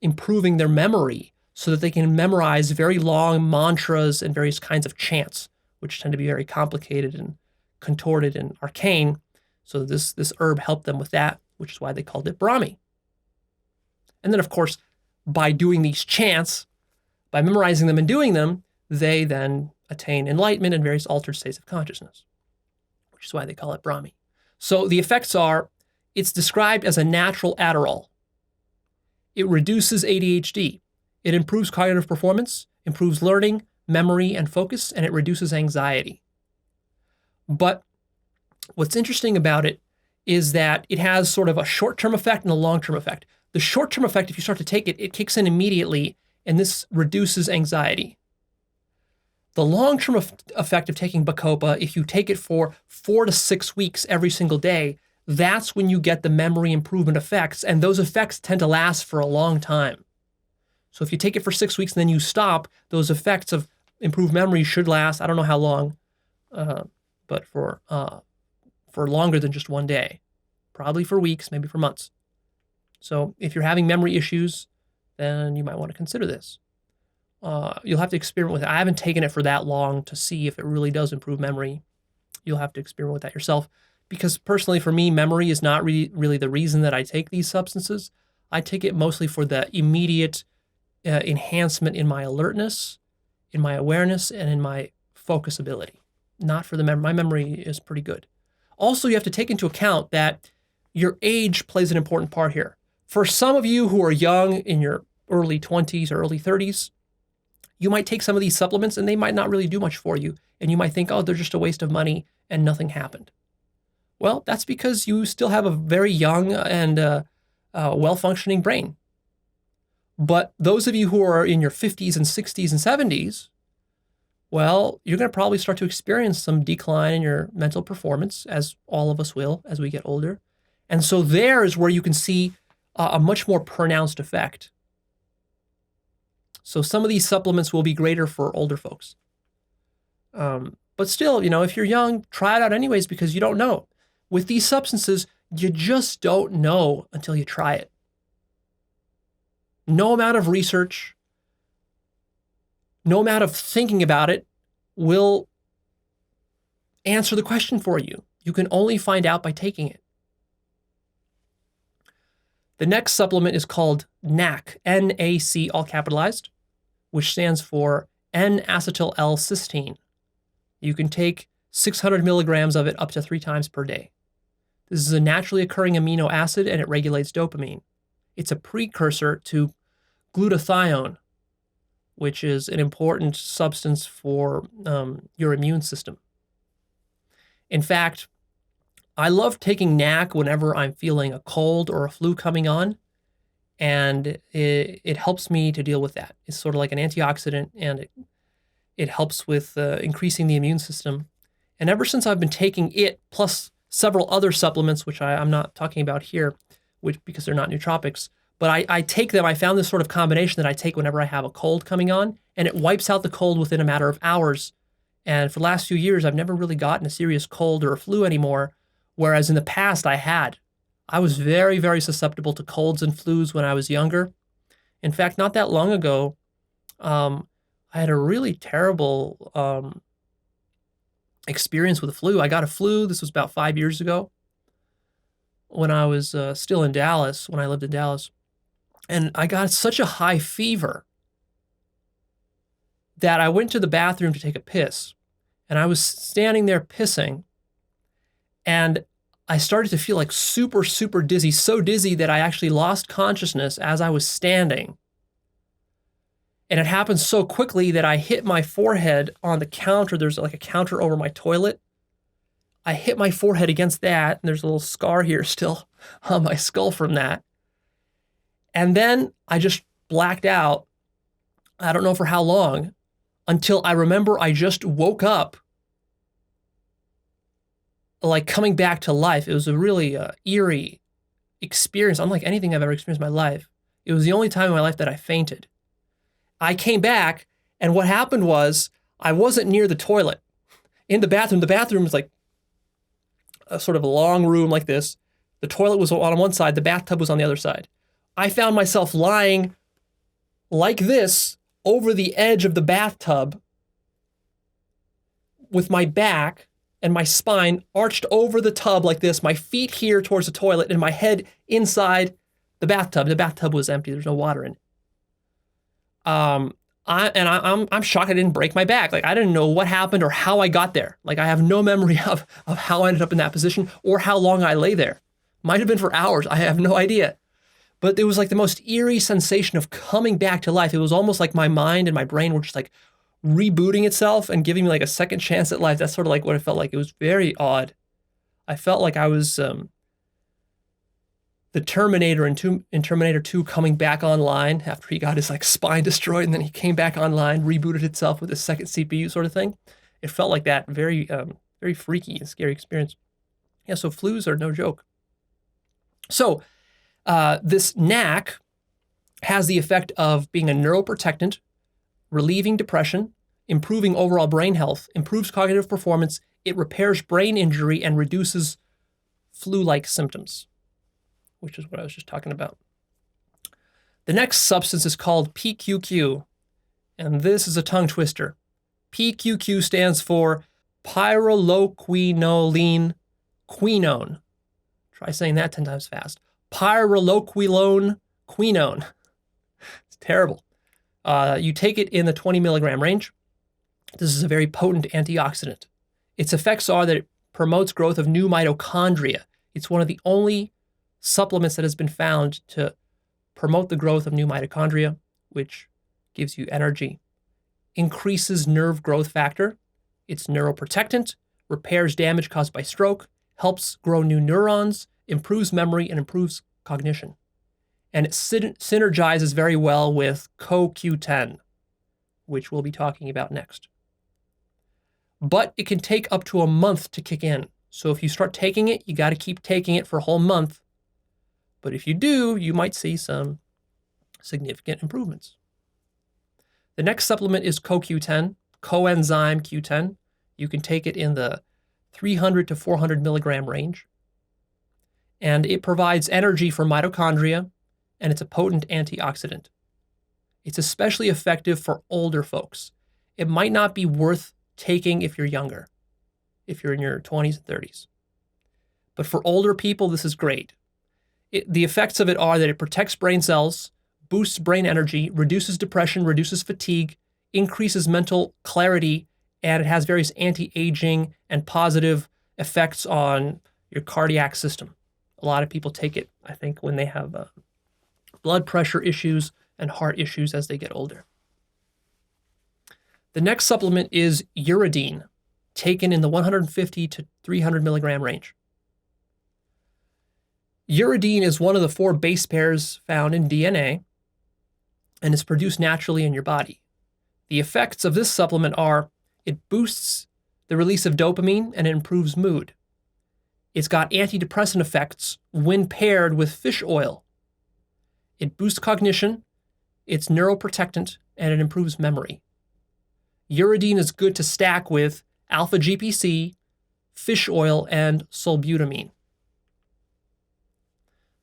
improving their memory so that they can memorize very long mantras and various kinds of chants, which tend to be very complicated and contorted and arcane. So this herb helped them with that, which is why they called it Brahmi. And then, of course, by doing these chants, by memorizing them and doing them, they then attain enlightenment and various altered states of consciousness, which is why they call it Brahmi. So the effects are, it's described as a natural Adderall. It reduces ADHD. It improves cognitive performance, improves learning, memory, and focus, and it reduces anxiety. But what's interesting about it is that it has sort of a short-term effect and a long-term effect. The short-term effect, if you start to take it, it kicks in immediately, and this reduces anxiety. The long-term effect of taking bacopa, if you take it for 4 to 6 weeks every single day, that's when you get the memory improvement effects, and those effects tend to last for a long time. So if you take it for 6 weeks and then you stop, those effects of improved memory should last, I don't know how long, but for longer than just one day, probably for weeks, maybe for months. So if you're having memory issues, then you might want to consider this. You'll have to experiment with it. I haven't taken it for that long to see if it really does improve memory. You'll have to experiment with that yourself. Because personally, for me, memory is not really the reason that I take these substances. I take it mostly for the immediate enhancement in my alertness, in my awareness, and in my focus ability. Not for the memory. My memory is pretty good. Also, you have to take into account that your age plays an important part here. For some of you who are young, in your early 20s or early 30s, you might take some of these supplements and they might not really do much for you. And you might think, oh, they're just a waste of money and nothing happened. Well, that's because you still have a very young and well-functioning brain. But those of you who are in your 50s and 60s and 70s, well, you're going to probably start to experience some decline in your mental performance, as all of us will as we get older. And so there is where you can see a much more pronounced effect. So some of these supplements will be greater for older folks. But still, if you're young, try it out anyways because you don't know. With these substances, you just don't know until you try it. No amount of research, no amount of thinking about it will answer the question for you. You can only find out by taking it. The next supplement is called NAC, N-A-C, all capitalized, which stands for N-Acetyl L-cysteine. You can take 600 milligrams of it up to 3 times per day. This is a naturally occurring amino acid and it regulates dopamine. It's a precursor to glutathione, which is an important substance for your immune system. In fact, I love taking NAC whenever I'm feeling a cold or a flu coming on, and it helps me to deal with that. It's sort of like an antioxidant, and it helps with increasing the immune system. And ever since I've been taking it, plus several other supplements, which I'm not talking about here, because they're not nootropics, but I take them. I found this sort of combination that I take whenever I have a cold coming on, and it wipes out the cold within a matter of hours. And for the last few years, I've never really gotten a serious cold or a flu anymore, whereas in the past I had. I was very, very susceptible to colds and flus when I was younger. In fact, not that long ago, I had a really terrible experience with the flu. I got a flu. This was about 5 years ago when I was still in Dallas, when I lived in Dallas. And I got such a high fever that I went to the bathroom to take a piss. And I was standing there pissing. And I started to feel like super, super dizzy, so dizzy that I actually lost consciousness as I was standing. And it happened so quickly that I hit my forehead on the counter. There's like a counter over my toilet. I hit my forehead against that, and there's a little scar here still on my skull from that. And then I just blacked out. I don't know for how long, until I remember I just woke up, like coming back to life. It was a really eerie experience, unlike anything I've ever experienced in my life. It was the only time in my life that I fainted. I came back, and what happened was I wasn't near the toilet. In the bathroom was like a sort of a long room like this. The toilet was on one side, the bathtub was on the other side. I found myself lying like this over the edge of the bathtub with my back and my spine arched over the tub like this, my feet here towards the toilet and my head inside the bathtub. The bathtub was empty. There's no water in it. I'm shocked I didn't break my back. Like, I didn't know what happened or how I got there. Like, I have no memory of how I ended up in that position or how long I lay there. Might have been for hours. I have no idea. But it was like the most eerie sensation of coming back to life. It was almost like my mind and my brain were just like rebooting itself and giving me like a second chance at life. That's sort of like what it felt like. It was very odd. I felt like I was the Terminator in Terminator 2 coming back online after he got his like spine destroyed, and then he came back online, rebooted itself with a second CPU sort of thing. It felt like that. Very, very freaky and scary experience. Yeah, so flus are no joke. So this NAC has the effect of being a neuroprotectant, relieving depression, improving overall brain health, improves cognitive performance, it repairs brain injury, and reduces flu-like symptoms, which is what I was just talking about. The next substance is called PQQ, and this is a tongue twister. PQQ stands for pyrroloquinone quinone. Try saying that 10 times fast. Pyrroloquinone quinone. It's terrible. You take it in the 20 milligram range. This is a very potent antioxidant. Its effects are that it promotes growth of new mitochondria. It's one of the only supplements that has been found to promote the growth of new mitochondria, which gives you energy. Increases nerve growth factor. It's neuroprotectant, repairs damage caused by stroke, helps grow new neurons, improves memory, and improves cognition. And it synergizes very well with CoQ10, which we'll be talking about next. But it can take up to a month to kick in. So if you start taking it, you got to keep taking it for a whole month. But if you do, you might see some significant improvements. The next supplement is CoQ10, coenzyme Q10. You can take it in the 300 to 400 milligram range. And it provides energy for mitochondria, and it's a potent antioxidant. It's especially effective for older folks. It might not be worth taking if you're younger, if you're in your 20s and 30s. But for older people, this is great. The effects of it are that it protects brain cells, boosts brain energy, reduces depression, reduces fatigue, increases mental clarity, and it has various anti-aging and positive effects on your cardiac system. A lot of people take it, I think, when they have blood pressure issues and heart issues as they get older. The next supplement is uridine, taken in the 150 to 300 milligram range. Uridine is one of the 4 base pairs found in DNA and is produced naturally in your body. The effects of this supplement are it boosts the release of dopamine and it improves mood. It's got antidepressant effects when paired with fish oil. It boosts cognition, it's neuroprotectant, and it improves memory. Uridine is good to stack with alpha-GPC, fish oil, and sulbutamine.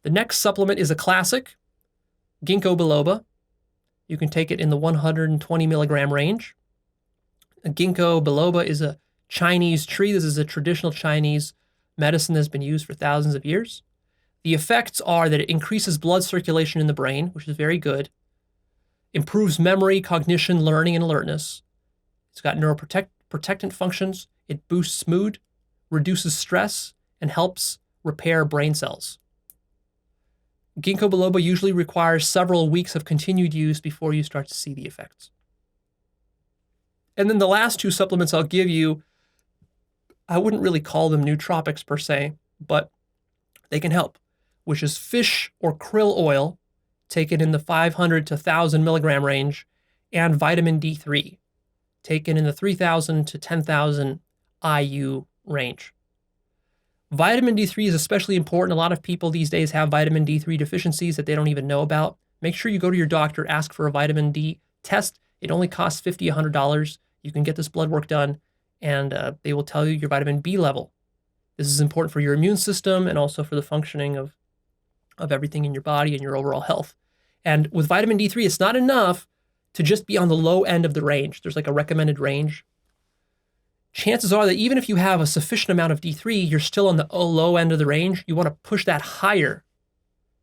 The next supplement is a classic, Ginkgo biloba. You can take it in the 120 milligram range. Ginkgo biloba is a Chinese tree. This is a traditional Chinese medicine that has been used for thousands of years. The effects are that it increases blood circulation in the brain, which is very good, improves memory, cognition, learning, and alertness. It's got neuroprotectant functions. It boosts mood, reduces stress, and helps repair brain cells. Ginkgo biloba usually requires several weeks of continued use before you start to see the effects. And then the last two supplements I'll give you, I wouldn't really call them nootropics per se, but they can help, which is fish or krill oil taken in the 500 to 1,000 milligram range, and vitamin D3 taken in the 3,000 to 10,000 IU range. Vitamin D3 is especially important. A lot of people these days have vitamin D3 deficiencies that they don't even know about. Make sure you go to your doctor, ask for a vitamin D test. It only costs $50, $100. You can get this blood work done, and they will tell you your vitamin B level. This is important for your immune system and also for the functioning of everything in your body and your overall health. And with vitamin D3, it's not enough to just be on the low end of the range. There's like a recommended range. Chances are that even if you have a sufficient amount of D3, you're still on the low end of the range. You want to push that higher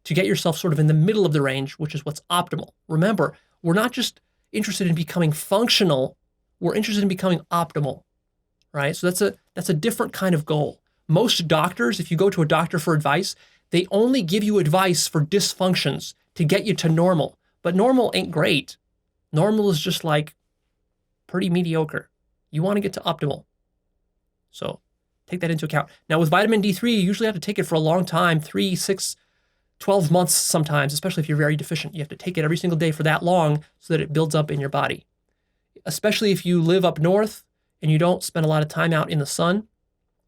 to get yourself sort of in the middle of the range, which is what's optimal. Remember, we're not just interested in becoming functional, we're interested in becoming optimal, right? So that's a different kind of goal. Most doctors, if you go to a doctor for advice, they only give you advice for dysfunctions to get you to normal. But normal ain't great. Normal is just like pretty mediocre. You want to get to optimal. So take that into account. Now with vitamin D3, you usually have to take it for a long time, 3, 6, 12 months sometimes, especially if you're very deficient. You have to take it every single day for that long so that it builds up in your body. Especially if you live up north and you don't spend a lot of time out in the sun,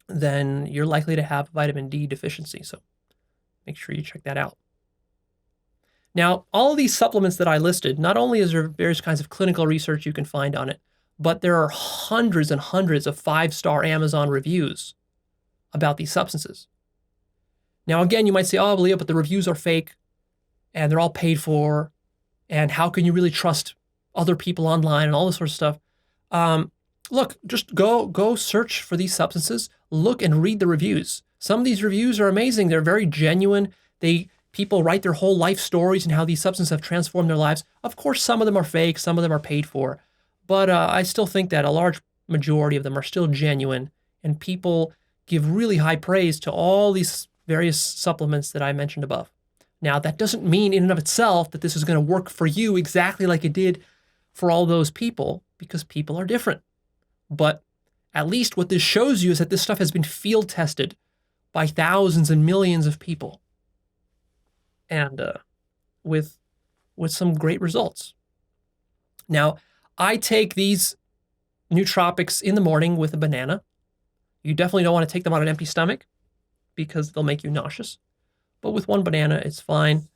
then you're likely to have vitamin D deficiency. So make sure you check that out. Now, all of these supplements that I listed, not only is there various kinds of clinical research you can find on it, but there are hundreds and hundreds of 5-star Amazon reviews about these substances. Now, again, you might say, oh, Leo, but the reviews are fake and they're all paid for. And how can you really trust other people online and all this sort of stuff? Look, just go search for these substances, look and read the reviews. Some of these reviews are amazing. They're very genuine. People write their whole life stories and how these substances have transformed their lives. Of course, some of them are fake, some of them are paid for. But I still think that a large majority of them are still genuine, and people give really high praise to all these various supplements that I mentioned above. Now, that doesn't mean in and of itself that this is going to work for you exactly like it did for all those people, because people are different. But at least what this shows you is that this stuff has been field tested by thousands and millions of people, and with some great results. Now, I take these nootropics in the morning with a banana. You definitely don't want to take them on an empty stomach because they'll make you nauseous. But with one banana, it's fine.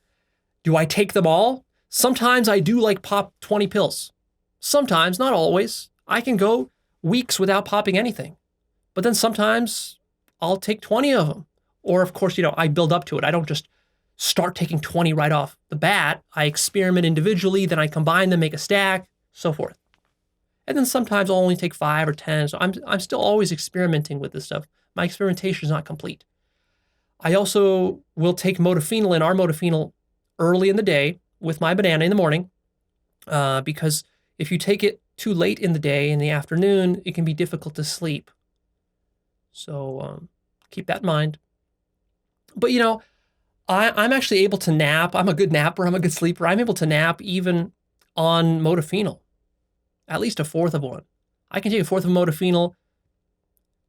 Do I take them all? Sometimes I do like pop 20 pills. Sometimes, not always. I can go weeks without popping anything. But then sometimes I'll take 20 of them. Or of course, I build up to it. I don't just start taking 20 right off the bat. I experiment individually, then I combine them, make a stack, so forth. And then sometimes I'll only take 5 or 10. So I'm still always experimenting with this stuff. My experimentation is not complete. I also will take modafinil and R-modafinil early in the day with my banana in the morning, because if you take it too late in the day, in the afternoon, it can be difficult to sleep. So keep that in mind. But I'm actually able to nap. I'm a good napper. I'm a good sleeper. I'm able to nap even on modafinil, at least a fourth of one. I can take a fourth of modafinil.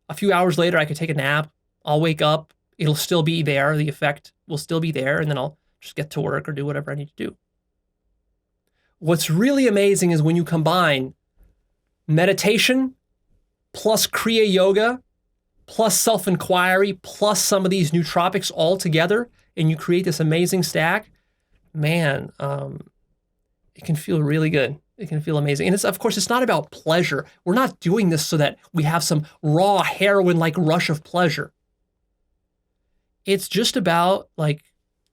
A few hours later, I could take a nap. I'll wake up. It'll still be there. The effect will still be there. And then I'll just get to work or do whatever I need to do. What's really amazing is when you combine meditation plus Kriya Yoga plus self-inquiry plus some of these nootropics all together, and you create this amazing stack, man, it can feel really good. It can feel amazing. And of course, it's not about pleasure. We're not doing this so that we have some raw heroin-like rush of pleasure. It's just about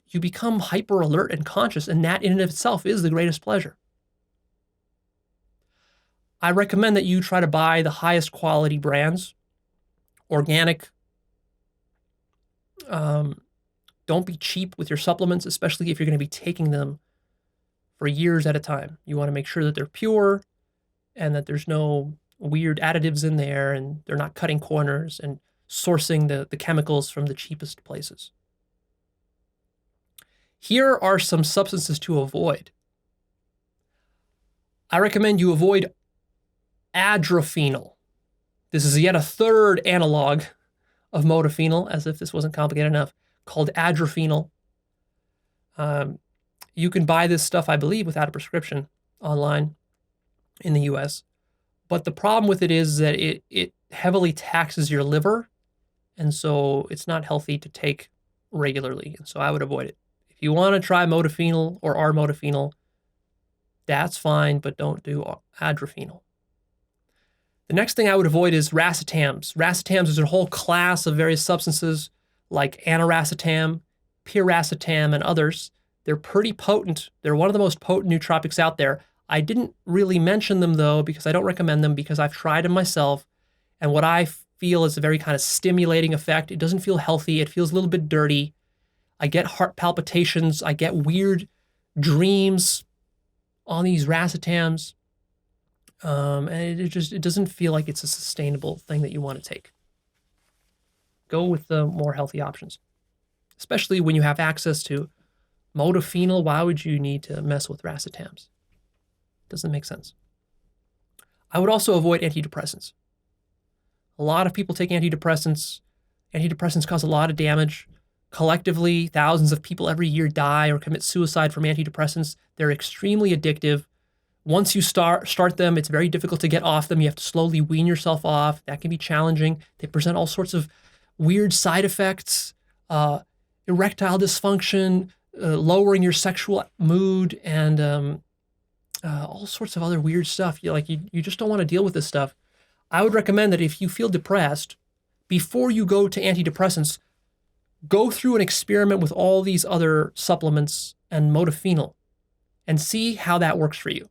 you become hyper alert and conscious, and that in and of itself is the greatest pleasure. I recommend that you try to buy the highest quality brands, organic. Don't be cheap with your supplements, especially if you're going to be taking them for years at a time. You want to make sure that they're pure and that there's no weird additives in there and they're not cutting corners. And sourcing the chemicals from the cheapest places. Here are some substances to avoid. I recommend you avoid adrophenol. This is yet a third analog of modafinil, as if this wasn't complicated enough, called adrophenol. You can buy this stuff, I believe, without a prescription online in the US. But the problem with it is that it heavily taxes your liver, and so it's not healthy to take regularly, and so I would avoid it. If you want to try modafinil or armodafinil, that's fine, but don't do adrophenol. The next thing I would avoid is racetams. Racetams is a whole class of various substances like aniracetam, piracetam, and others. They're pretty potent. They're one of the most potent nootropics out there. I didn't really mention them, though, because I don't recommend them, because I've tried them myself, and what I feel is a very kind of stimulating effect. It doesn't feel healthy. It feels a little bit dirty. I get heart palpitations. I get weird dreams on these racetams. And it doesn't feel like it's a sustainable thing that you want to take. Go with the more healthy options, especially when you have access to modafinil. Why would you need to mess with racetams? Doesn't make sense. I would also avoid antidepressants. A lot of people take antidepressants. Antidepressants cause a lot of damage. Collectively, thousands of people every year die or commit suicide from antidepressants. They're extremely addictive. Once you start them, it's very difficult to get off them. You have to slowly wean yourself off. That can be challenging. They present all sorts of weird side effects, erectile dysfunction, lowering your sexual mood, and all sorts of other weird stuff. You just don't want to deal with this stuff. I would recommend that if you feel depressed, before you go to antidepressants, go through an experiment with all these other supplements and modafinil and see how that works for you.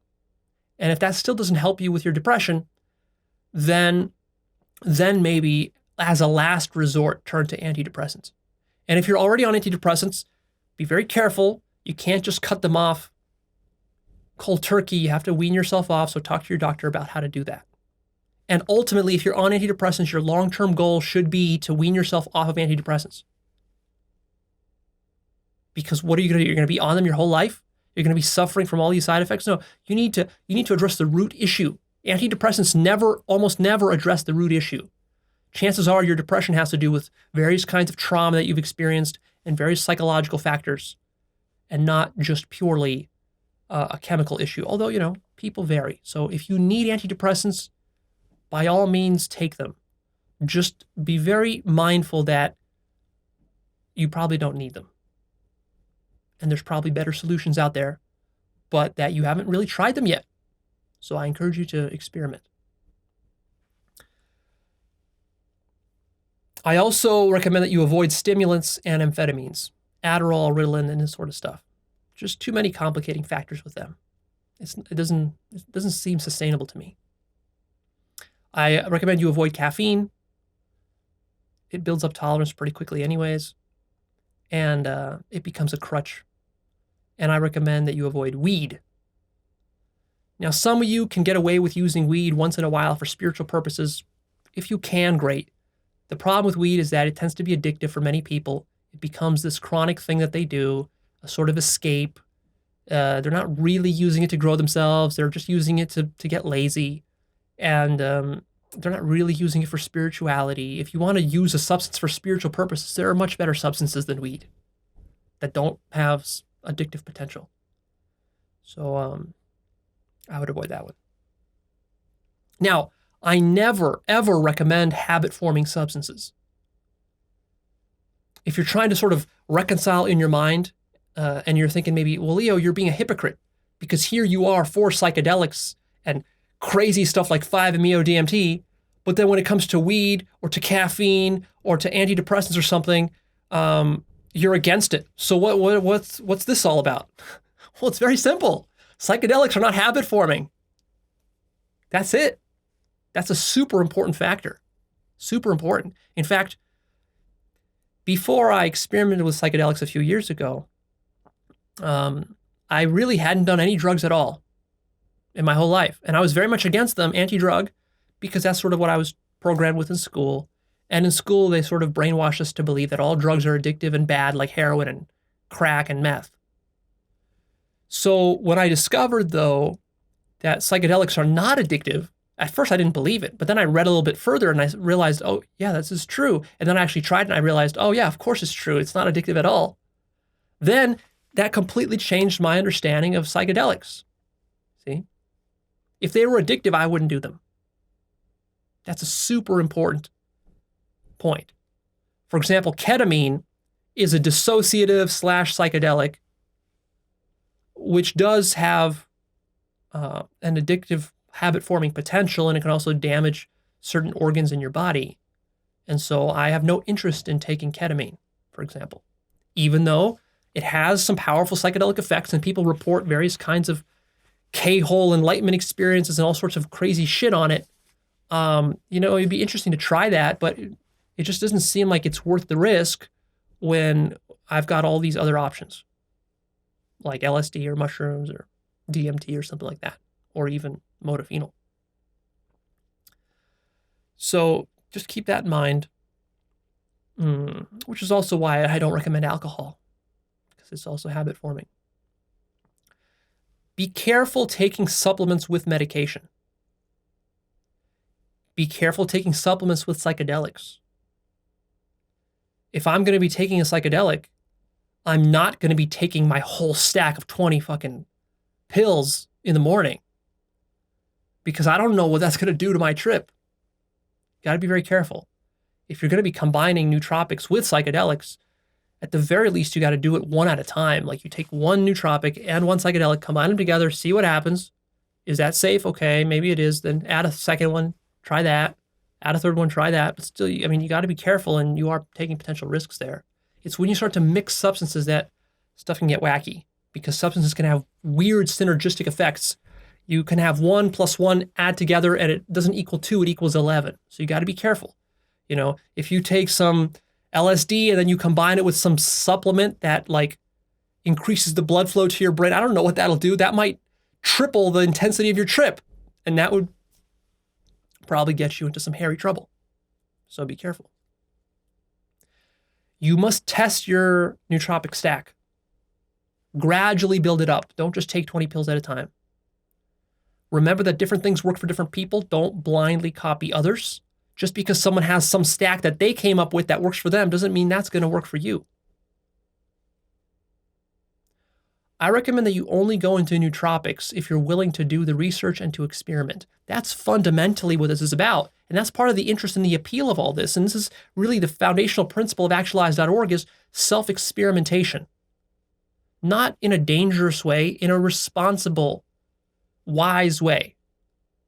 And if that still doesn't help you with your depression, then maybe as a last resort, turn to antidepressants. And if you're already on antidepressants, be very careful. You can't just cut them off cold turkey. You have to wean yourself off, so talk to your doctor about how to do that. And ultimately, if you're on antidepressants, your long-term goal should be to wean yourself off of antidepressants. Because what are you going to do? You're going to be on them your whole life? You're going to be suffering from all these side effects? No, you need to address the root issue. Antidepressants almost never address the root issue. Chances are your depression has to do with various kinds of trauma that you've experienced and various psychological factors, and not just purely a chemical issue. Although, people vary. So if you need antidepressants, by all means, take them. Just be very mindful that you probably don't need them. And there's probably better solutions out there, but that you haven't really tried them yet. So I encourage you to experiment. I also recommend that you avoid stimulants and amphetamines, Adderall, Ritalin, and this sort of stuff. Just too many complicating factors with them. It doesn't seem sustainable to me. I recommend you avoid caffeine. It builds up tolerance pretty quickly anyways, and it becomes a crutch. And I recommend that you avoid weed. Now, some of you can get away with using weed once in a while for spiritual purposes. If you can, great. The problem with weed is that it tends to be addictive for many people. It becomes this chronic thing that they do, a sort of escape. They're not really using it to grow themselves. They're just using it to get lazy. And they're not really using it for spirituality. If you want to use a substance for spiritual purposes, there are much better substances than weed that don't have addictive potential. So I would avoid that one. Now, I never, ever recommend habit-forming substances. If you're trying to sort of reconcile in your mind and you're thinking maybe, well, Leo, you're being a hypocrite because here you are for psychedelics and crazy stuff like 5-MeO-DMT, but then when it comes to weed or to caffeine or to antidepressants or something, you're against it. So what's this all about? Well, it's very simple. Psychedelics are not habit forming. That's it. That's a super important factor. Super important. In fact, before I experimented with psychedelics a few years ago, I really hadn't done any drugs at all in my whole life. And I was very much against them, anti-drug, because that's sort of what I was programmed with in school. And in school, they sort of brainwash us to believe that all drugs are addictive and bad, like heroin and crack and meth. So when I discovered, though, that psychedelics are not addictive, at first I didn't believe it, but then I read a little bit further and I realized, oh, yeah, this is true. And then I actually tried it and I realized, oh, yeah, of course it's true. It's not addictive at all. Then that completely changed my understanding of psychedelics. See? If they were addictive, I wouldn't do them. That's a super important point. For example, ketamine is a dissociative / psychedelic, which does have an addictive habit-forming potential, and it can also damage certain organs in your body. And so I have no interest in taking ketamine, for example, even though it has some powerful psychedelic effects, and people report various kinds of K-hole enlightenment experiences and all sorts of crazy shit on it. It'd be interesting to try that, but it just doesn't seem like it's worth the risk when I've got all these other options, like LSD or mushrooms or DMT or something like that, or even modafinil. So just keep that in mind, which is also why I don't recommend alcohol, because it's also habit forming. Be careful taking supplements with medication. Be careful taking supplements with psychedelics. If I'm going to be taking a psychedelic, I'm not going to be taking my whole stack of 20 fucking pills in the morning, because I don't know what that's going to do to my trip. Got to be very careful. If you're going to be combining nootropics with psychedelics, at the very least, you got to do it one at a time. Like you take one nootropic and one psychedelic, combine them together, see what happens. Is that safe? Okay, maybe it is. Then add a second one, try that. Add a third one, try that. But still, I mean, you got to be careful, and you are taking potential risks there. It's when you start to mix substances that stuff can get wacky, because substances can have weird synergistic effects. You can have 1 + 1 add together, and it doesn't equal 2, it equals 11. So you got to be careful. You know, if you take some LSD and then you combine it with some supplement that like increases the blood flow to your brain, I don't know what that'll do. That might triple the intensity of your trip, and that would probably get you into some hairy trouble. So be careful. You must test your nootropic stack. Gradually build it up. Don't just take 20 pills at a time. Remember that different things work for different people. Don't blindly copy others. Just because someone has some stack that they came up with that works for them doesn't mean that's going to work for you. I recommend that you only go into nootropics if you're willing to do the research and to experiment. That's fundamentally what this is about. And that's part of the interest and the appeal of all this. And this is really the foundational principle of Actualized.org is self-experimentation. Not in a dangerous way, in a responsible, wise way.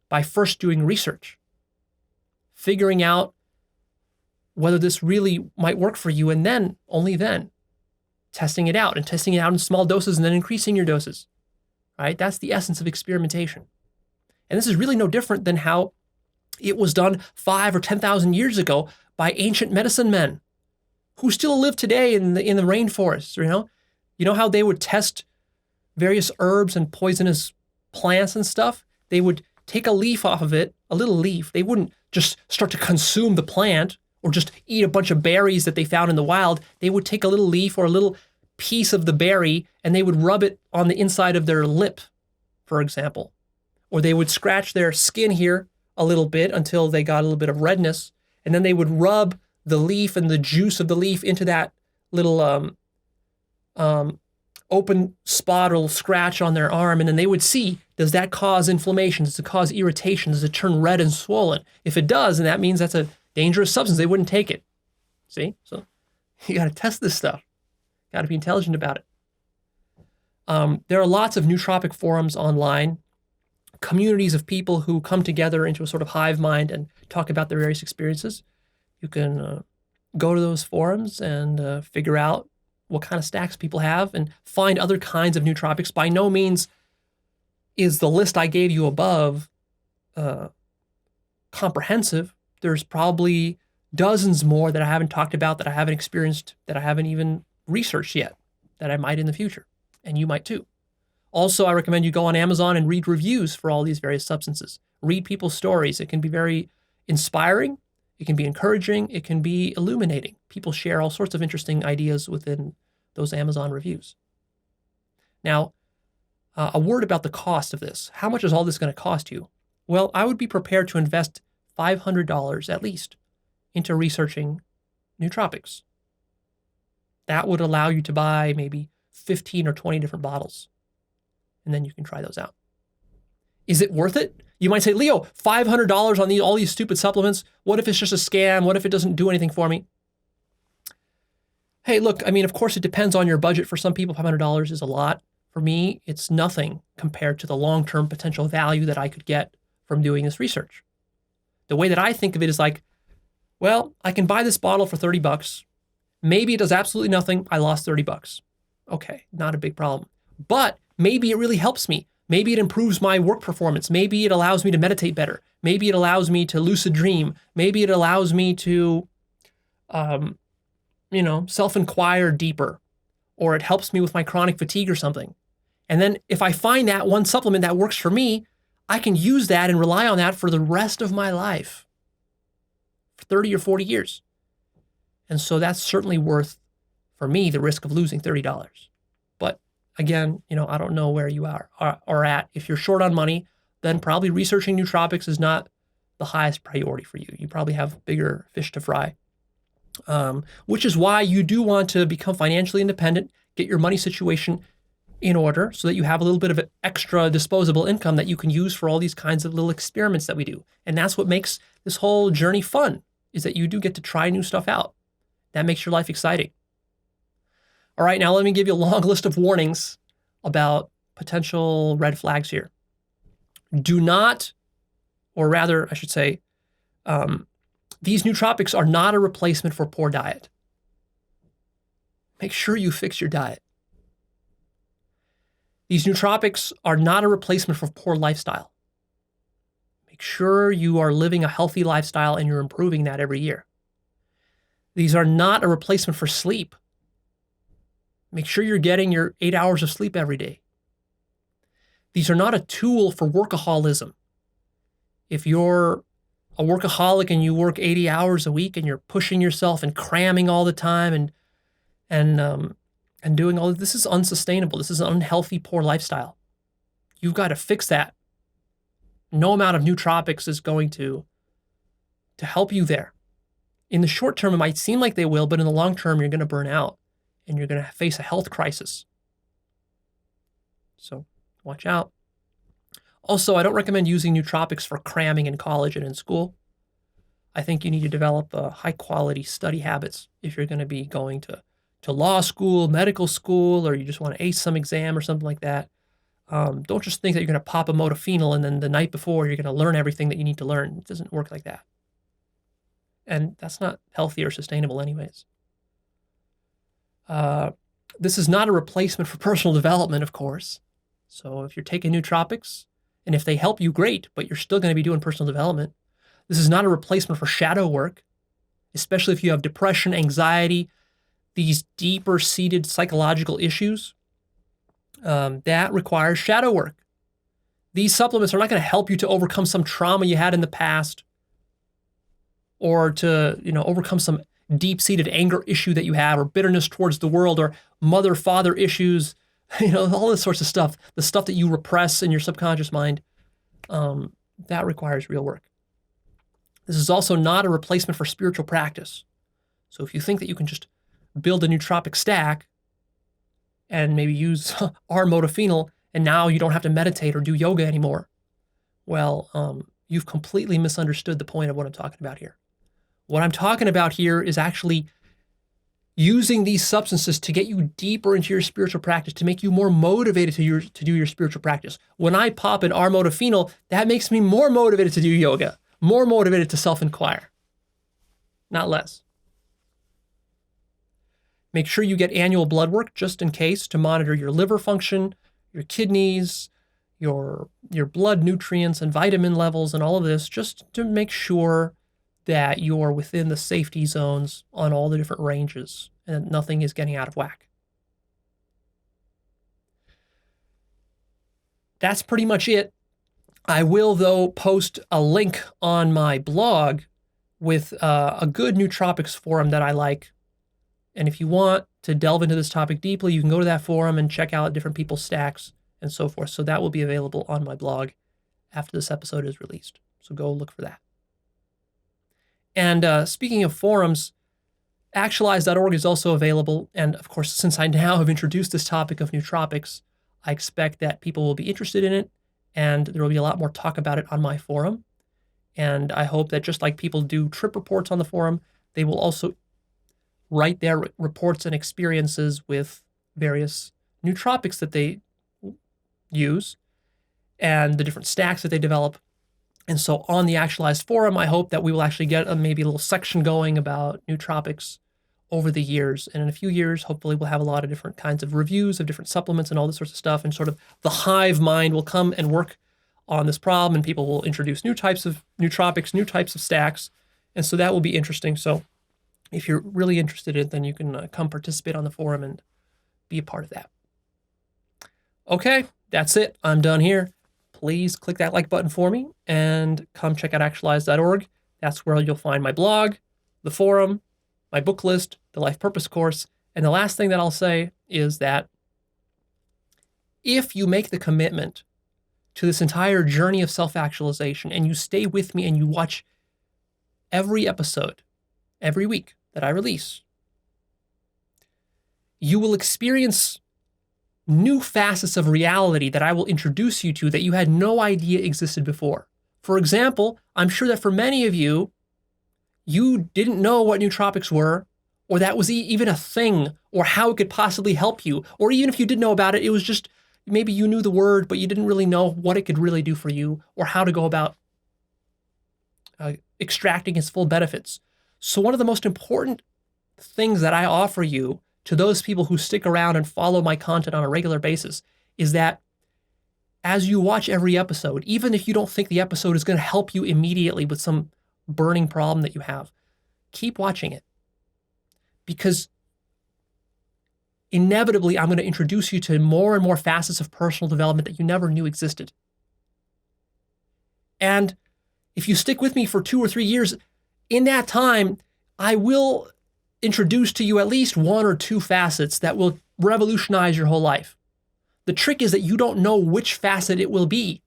By first doing research. Figuring out whether this really might work for you, and then, only then, testing it out, and testing it out in small doses and then increasing your doses, right? That's the essence of experimentation. And this is really no different than how it was done 5 or 10,000 years ago by ancient medicine men who still live today in the rainforests, You know how they would test various herbs and poisonous plants and stuff? They would take a leaf off of it, a little leaf. They wouldn't just start to consume the plant or just eat a bunch of berries that they found in the wild. They would take a little leaf or a little piece of the berry and they would rub it on the inside of their lip, for example. Or they would scratch their skin here a little bit until they got a little bit of redness. And then they would rub the leaf and the juice of the leaf into that little open spot or little scratch on their arm. And then they would see, does that cause inflammation? Does it cause irritation? Does it turn red and swollen? If it does, then that means that's a dangerous substance. They wouldn't take it. See? So you got to test this stuff. Got to be intelligent about it. There are lots of nootropic forums online, communities of people who come together into a sort of hive mind and talk about their various experiences. You can go to those forums and figure out what kind of stacks people have and find other kinds of nootropics. By no means is the list I gave you above comprehensive. There's probably dozens more that I haven't talked about, that I haven't experienced, that I haven't even researched yet, that I might in the future, and you might too. Also, I recommend you go on Amazon and read reviews for all these various substances. Read people's stories. It can be very inspiring It can be encouraging. It can be illuminating. People share all sorts of interesting ideas within those Amazon reviews. Now, a word about the cost of this. How much is all this going to cost you? Well, I would be prepared to invest $500 at least into researching nootropics. That would allow you to buy maybe 15 or 20 different bottles, and then you can try those out. Is it worth it? You might say, Leo, $500 on all these stupid supplements. What if it's just a scam? What if it doesn't do anything for me? Hey, look, I mean, of course, it depends on your budget. For some people, $500 is a lot. For me, it's nothing compared to the long-term potential value that I could get from doing this research. The way that I think of it is like, well, I can buy this bottle for $30. Maybe it does absolutely nothing. I lost $30. Okay, not a big problem. But maybe it really helps me. Maybe it improves my work performance. Maybe it allows me to meditate better. Maybe it allows me to lucid dream. Maybe it allows me to, self-inquire deeper, or it helps me with my chronic fatigue or something. And then if I find that one supplement that works for me, I can use that and rely on that for the rest of my life, for 30 or 40 years. And so that's certainly worth, for me, the risk of losing $30. But again, I don't know where you are at. If you're short on money, then probably researching nootropics is not the highest priority for you. You probably have bigger fish to fry, which is why you do want to become financially independent, get your money situation in order so that you have a little bit of an extra disposable income that you can use for all these kinds of little experiments that we do. And that's what makes this whole journey fun, is that you do get to try new stuff out. That makes your life exciting. All right, now let me give you a long list of warnings about potential red flags here. Do not, or rather, I should say, these nootropics are not a replacement for poor diet. Make sure you fix your diet. These nootropics are not a replacement for poor lifestyle. Make sure you are living a healthy lifestyle and you're improving that every year. These are not a replacement for sleep. Make sure you're getting your 8 hours of sleep every day. These are not a tool for workaholism. If you're a workaholic and you work 80 hours a week and you're pushing yourself and cramming all the time and doing all this is unsustainable. This is an unhealthy, poor lifestyle. You've got to fix that. No amount of nootropics is going to help you there. In the short term, it might seem like they will, but in the long term, you're going to burn out and you're going to face a health crisis. So watch out. Also, I don't recommend using nootropics for cramming in college and in school. I think you need to develop high-quality study habits if you're going to be going to law school, medical school, or you just want to ace some exam or something like that. Don't just think that you're going to pop a modafinil and then the night before you're going to learn everything that you need to learn. It doesn't work like that. And that's not healthy or sustainable anyways. This is not a replacement for personal development, of course. So if you're taking nootropics, and if they help you, great, but you're still going to be doing personal development. This is not a replacement for shadow work, especially if you have depression, anxiety, these deeper seated psychological issues. That requires shadow work. These supplements are not going to help you to overcome some trauma you had in the past, or to, overcome some deep-seated anger issue that you have, or bitterness towards the world, or mother-father issues, all this sorts of stuff, the stuff that you repress in your subconscious mind, that requires real work. This is also not a replacement for spiritual practice. So if you think that you can just build a nootropic stack and maybe use our modafinil, and now you don't have to meditate or do yoga anymore, well, you've completely misunderstood the point of what I'm talking about here. What I'm talking about here is actually using these substances to get you deeper into your spiritual practice, to make you more motivated to do your spiritual practice. When I pop an R-modafinil, that makes me more motivated to do yoga, more motivated to self-inquire, not less. Make sure you get annual blood work just in case, to monitor your liver function, your kidneys, your blood nutrients and vitamin levels and all of this, just to make sure that you're within the safety zones on all the different ranges and nothing is getting out of whack. That's pretty much it. I will, though, post a link on my blog with a good nootropics forum that I like. And if you want to delve into this topic deeply, you can go to that forum and check out different people's stacks and so forth. So that will be available on my blog after this episode is released. So go look for that. And speaking of forums, Actualized.org is also available. And of course, since I now have introduced this topic of nootropics, I expect that people will be interested in it, and there will be a lot more talk about it on my forum. And I hope that just like people do trip reports on the forum, they will also write their reports and experiences with various nootropics that they use and the different stacks that they develop. And so on the Actualized forum, I hope that we will actually get maybe a little section going about nootropics over the years. And in a few years, hopefully we'll have a lot of different kinds of reviews of different supplements and all this sorts of stuff. And sort of the hive mind will come and work on this problem, and people will introduce new types of nootropics, new types of stacks. And so that will be interesting. So if you're really interested in it, then you can come participate on the forum and be a part of that. Okay, that's it. I'm done here. Please click that like button for me and come check out Actualized.org. That's where you'll find my blog, the forum, my book list, the life purpose course. And the last thing that I'll say is that if you make the commitment to this entire journey of self-actualization and you stay with me and you watch every episode, every week that I release, you will experience new facets of reality that I will introduce you to that you had no idea existed before. For example, I'm sure that for many of you, you didn't know what nootropics were, or that was even a thing, or how it could possibly help you. Or even if you did know about it, it was just, maybe you knew the word, but you didn't really know what it could really do for you, or how to go about extracting its full benefits. So one of the most important things that I offer you to those people who stick around and follow my content on a regular basis is that as you watch every episode, even if you don't think the episode is going to help you immediately with some burning problem that you have, keep watching it. Because inevitably, I'm going to introduce you to more and more facets of personal development that you never knew existed. And if you stick with me for 2 or 3 years, in that time, I will introduce to you at least 1 or 2 facets that will revolutionize your whole life. The trick is that you don't know which facet it will be.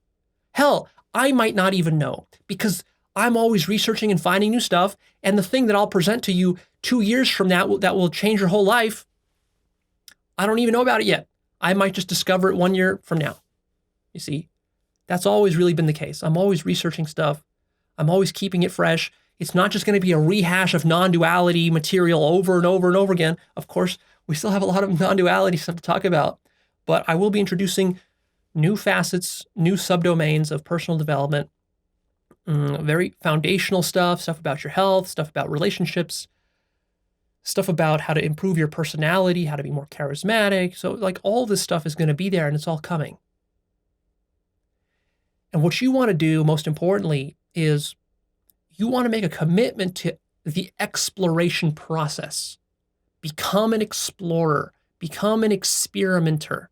Hell, I might not even know, because I'm always researching and finding new stuff, and the thing that I'll present to you 2 years from now that will change your whole life, I don't even know about it yet. I might just discover it 1 year from now. You see, that's always really been the case. I'm always researching stuff. I'm always keeping it fresh. It's not just going to be a rehash of non-duality material over and over and over again. Of course, we still have a lot of non-duality stuff to talk about, but I will be introducing new facets, new subdomains of personal development, very foundational stuff about your health, stuff about relationships, stuff about how to improve your personality, how to be more charismatic. So like all this stuff is going to be there, and it's all coming. And what you want to do, most importantly, is you want to make a commitment to the exploration process. Become an explorer. Become an experimenter.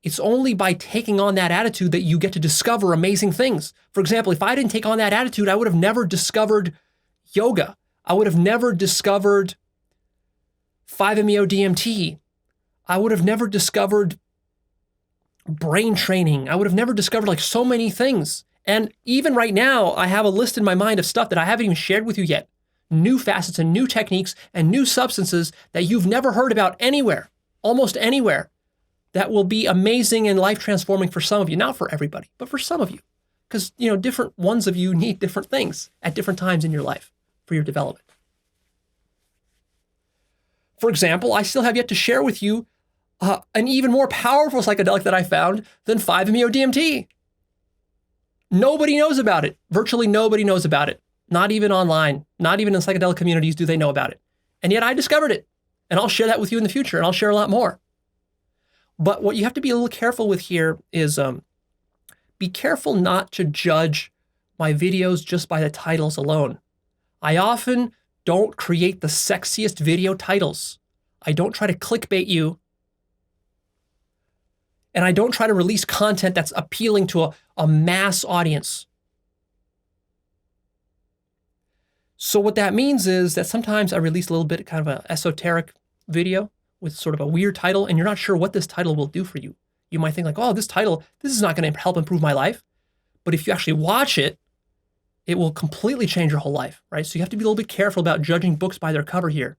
It's only by taking on that attitude that you get to discover amazing things. For example, if I didn't take on that attitude, I would have never discovered yoga. I would have never discovered 5-MeO-DMT. I would have never discovered brain training. I would have never discovered like so many things. And even right now, I have a list in my mind of stuff that I haven't even shared with you yet. New facets and new techniques and new substances that you've never heard about anywhere, almost anywhere, that will be amazing and life transforming for some of you. Not for everybody, but for some of you. Because, different ones of you need different things at different times in your life for your development. For example, I still have yet to share with you an even more powerful psychedelic that I found than 5-MeO-DMT. Nobody knows about it. Virtually nobody knows about it. Not even online, not even in psychedelic communities do they know about it. And yet I discovered it. And I'll share that with you in the future, and I'll share a lot more. But what you have to be a little careful with here is be careful not to judge my videos just by the titles alone. I often don't create the sexiest video titles. I don't try to clickbait you. And I don't try to release content that's appealing to a mass audience. So what that means is that sometimes I release a little bit kind of an esoteric video with sort of a weird title, and you're not sure what this title will do for you. You might think like, oh, this is not going to help improve my life. But if you actually watch it, it will completely change your whole life, right? So you have to be a little bit careful about judging books by their cover here.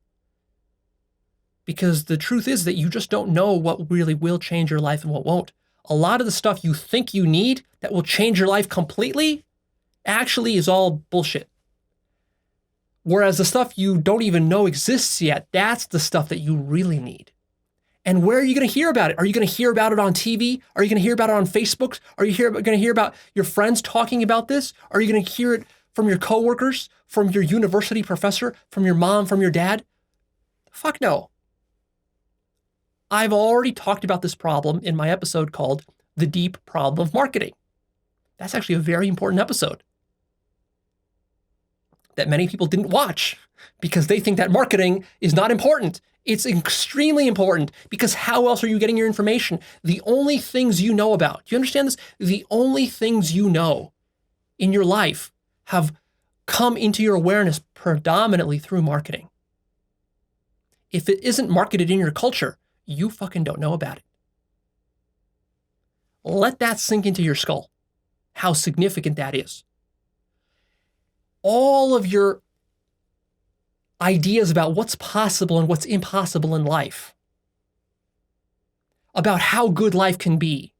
Because the truth is that you just don't know what really will change your life and what won't. A lot of the stuff you think you need that will change your life completely actually is all bullshit. Whereas the stuff you don't even know exists yet, that's the stuff that you really need. And where are you going to hear about it? Are you going to hear about it on TV? Are you going to hear about it on Facebook? Are you going to hear about your friends talking about this? Are you going to hear it from your coworkers, from your university professor, from your mom, from your dad? Fuck no. I've already talked about this problem in my episode called The Deep Problem of Marketing. That's actually a very important episode that many people didn't watch because they think that marketing is not important. It's extremely important because how else are you getting your information? The only things you know about, do you understand this? The only things you know in your life have come into your awareness predominantly through marketing. If it isn't marketed in your culture, you fucking don't know about it. Let that sink into your skull, how significant that is. All of your ideas about what's possible and what's impossible in life, about how good life can be,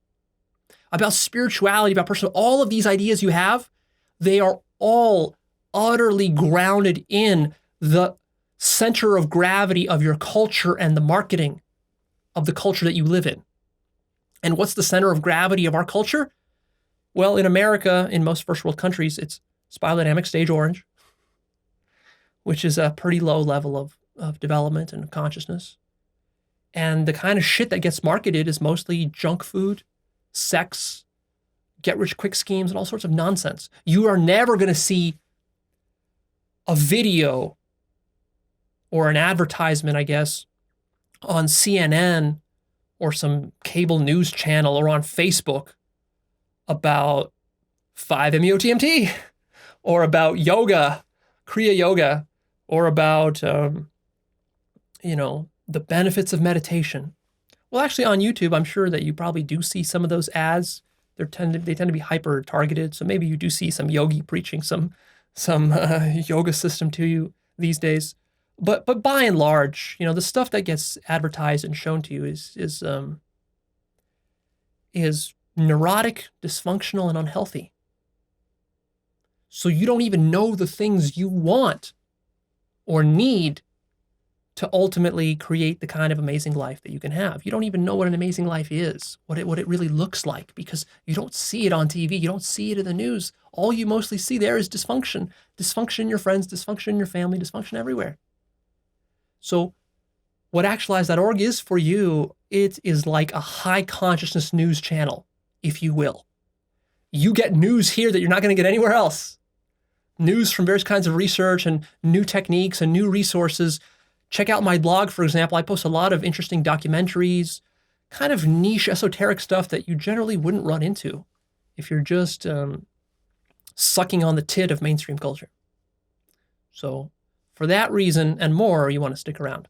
about spirituality, about personal, all of these ideas you have, they are all utterly grounded in the center of gravity of your culture and the marketing of the culture that you live in. And what's the center of gravity of our culture? Well, in America, in most first world countries, it's biodynamic stage orange, which is a pretty low level of development and consciousness. And the kind of shit that gets marketed is mostly junk food, sex, get-rich-quick schemes, and all sorts of nonsense. You are never going to see a video or an advertisement, I guess, on CNN or some cable news channel or on Facebook about 5-MeO-DMT or about yoga, Kriya Yoga, or about, the benefits of meditation. Well, actually on YouTube, I'm sure that you probably do see some of those ads. They tend to be hyper targeted. So maybe you do see some yogi preaching some yoga system to you these days. But by and large, the stuff that gets advertised and shown to you is neurotic, dysfunctional, and unhealthy. So you don't even know the things you want or need to ultimately create the kind of amazing life that you can have. You don't even know what an amazing life is, what it really looks like, because you don't see it on TV. You don't see it in the news. All you mostly see there is dysfunction. Dysfunction in your friends, dysfunction in your family, dysfunction everywhere. So what Actualized.org is for you, it is like a high consciousness news channel, if you will. You get news here that you're not going to get anywhere else. News from various kinds of research and new techniques and new resources. Check out my blog, for example. I post a lot of interesting documentaries, kind of niche esoteric stuff that you generally wouldn't run into if you're just sucking on the tit of mainstream culture. So for that reason and more, you want to stick around.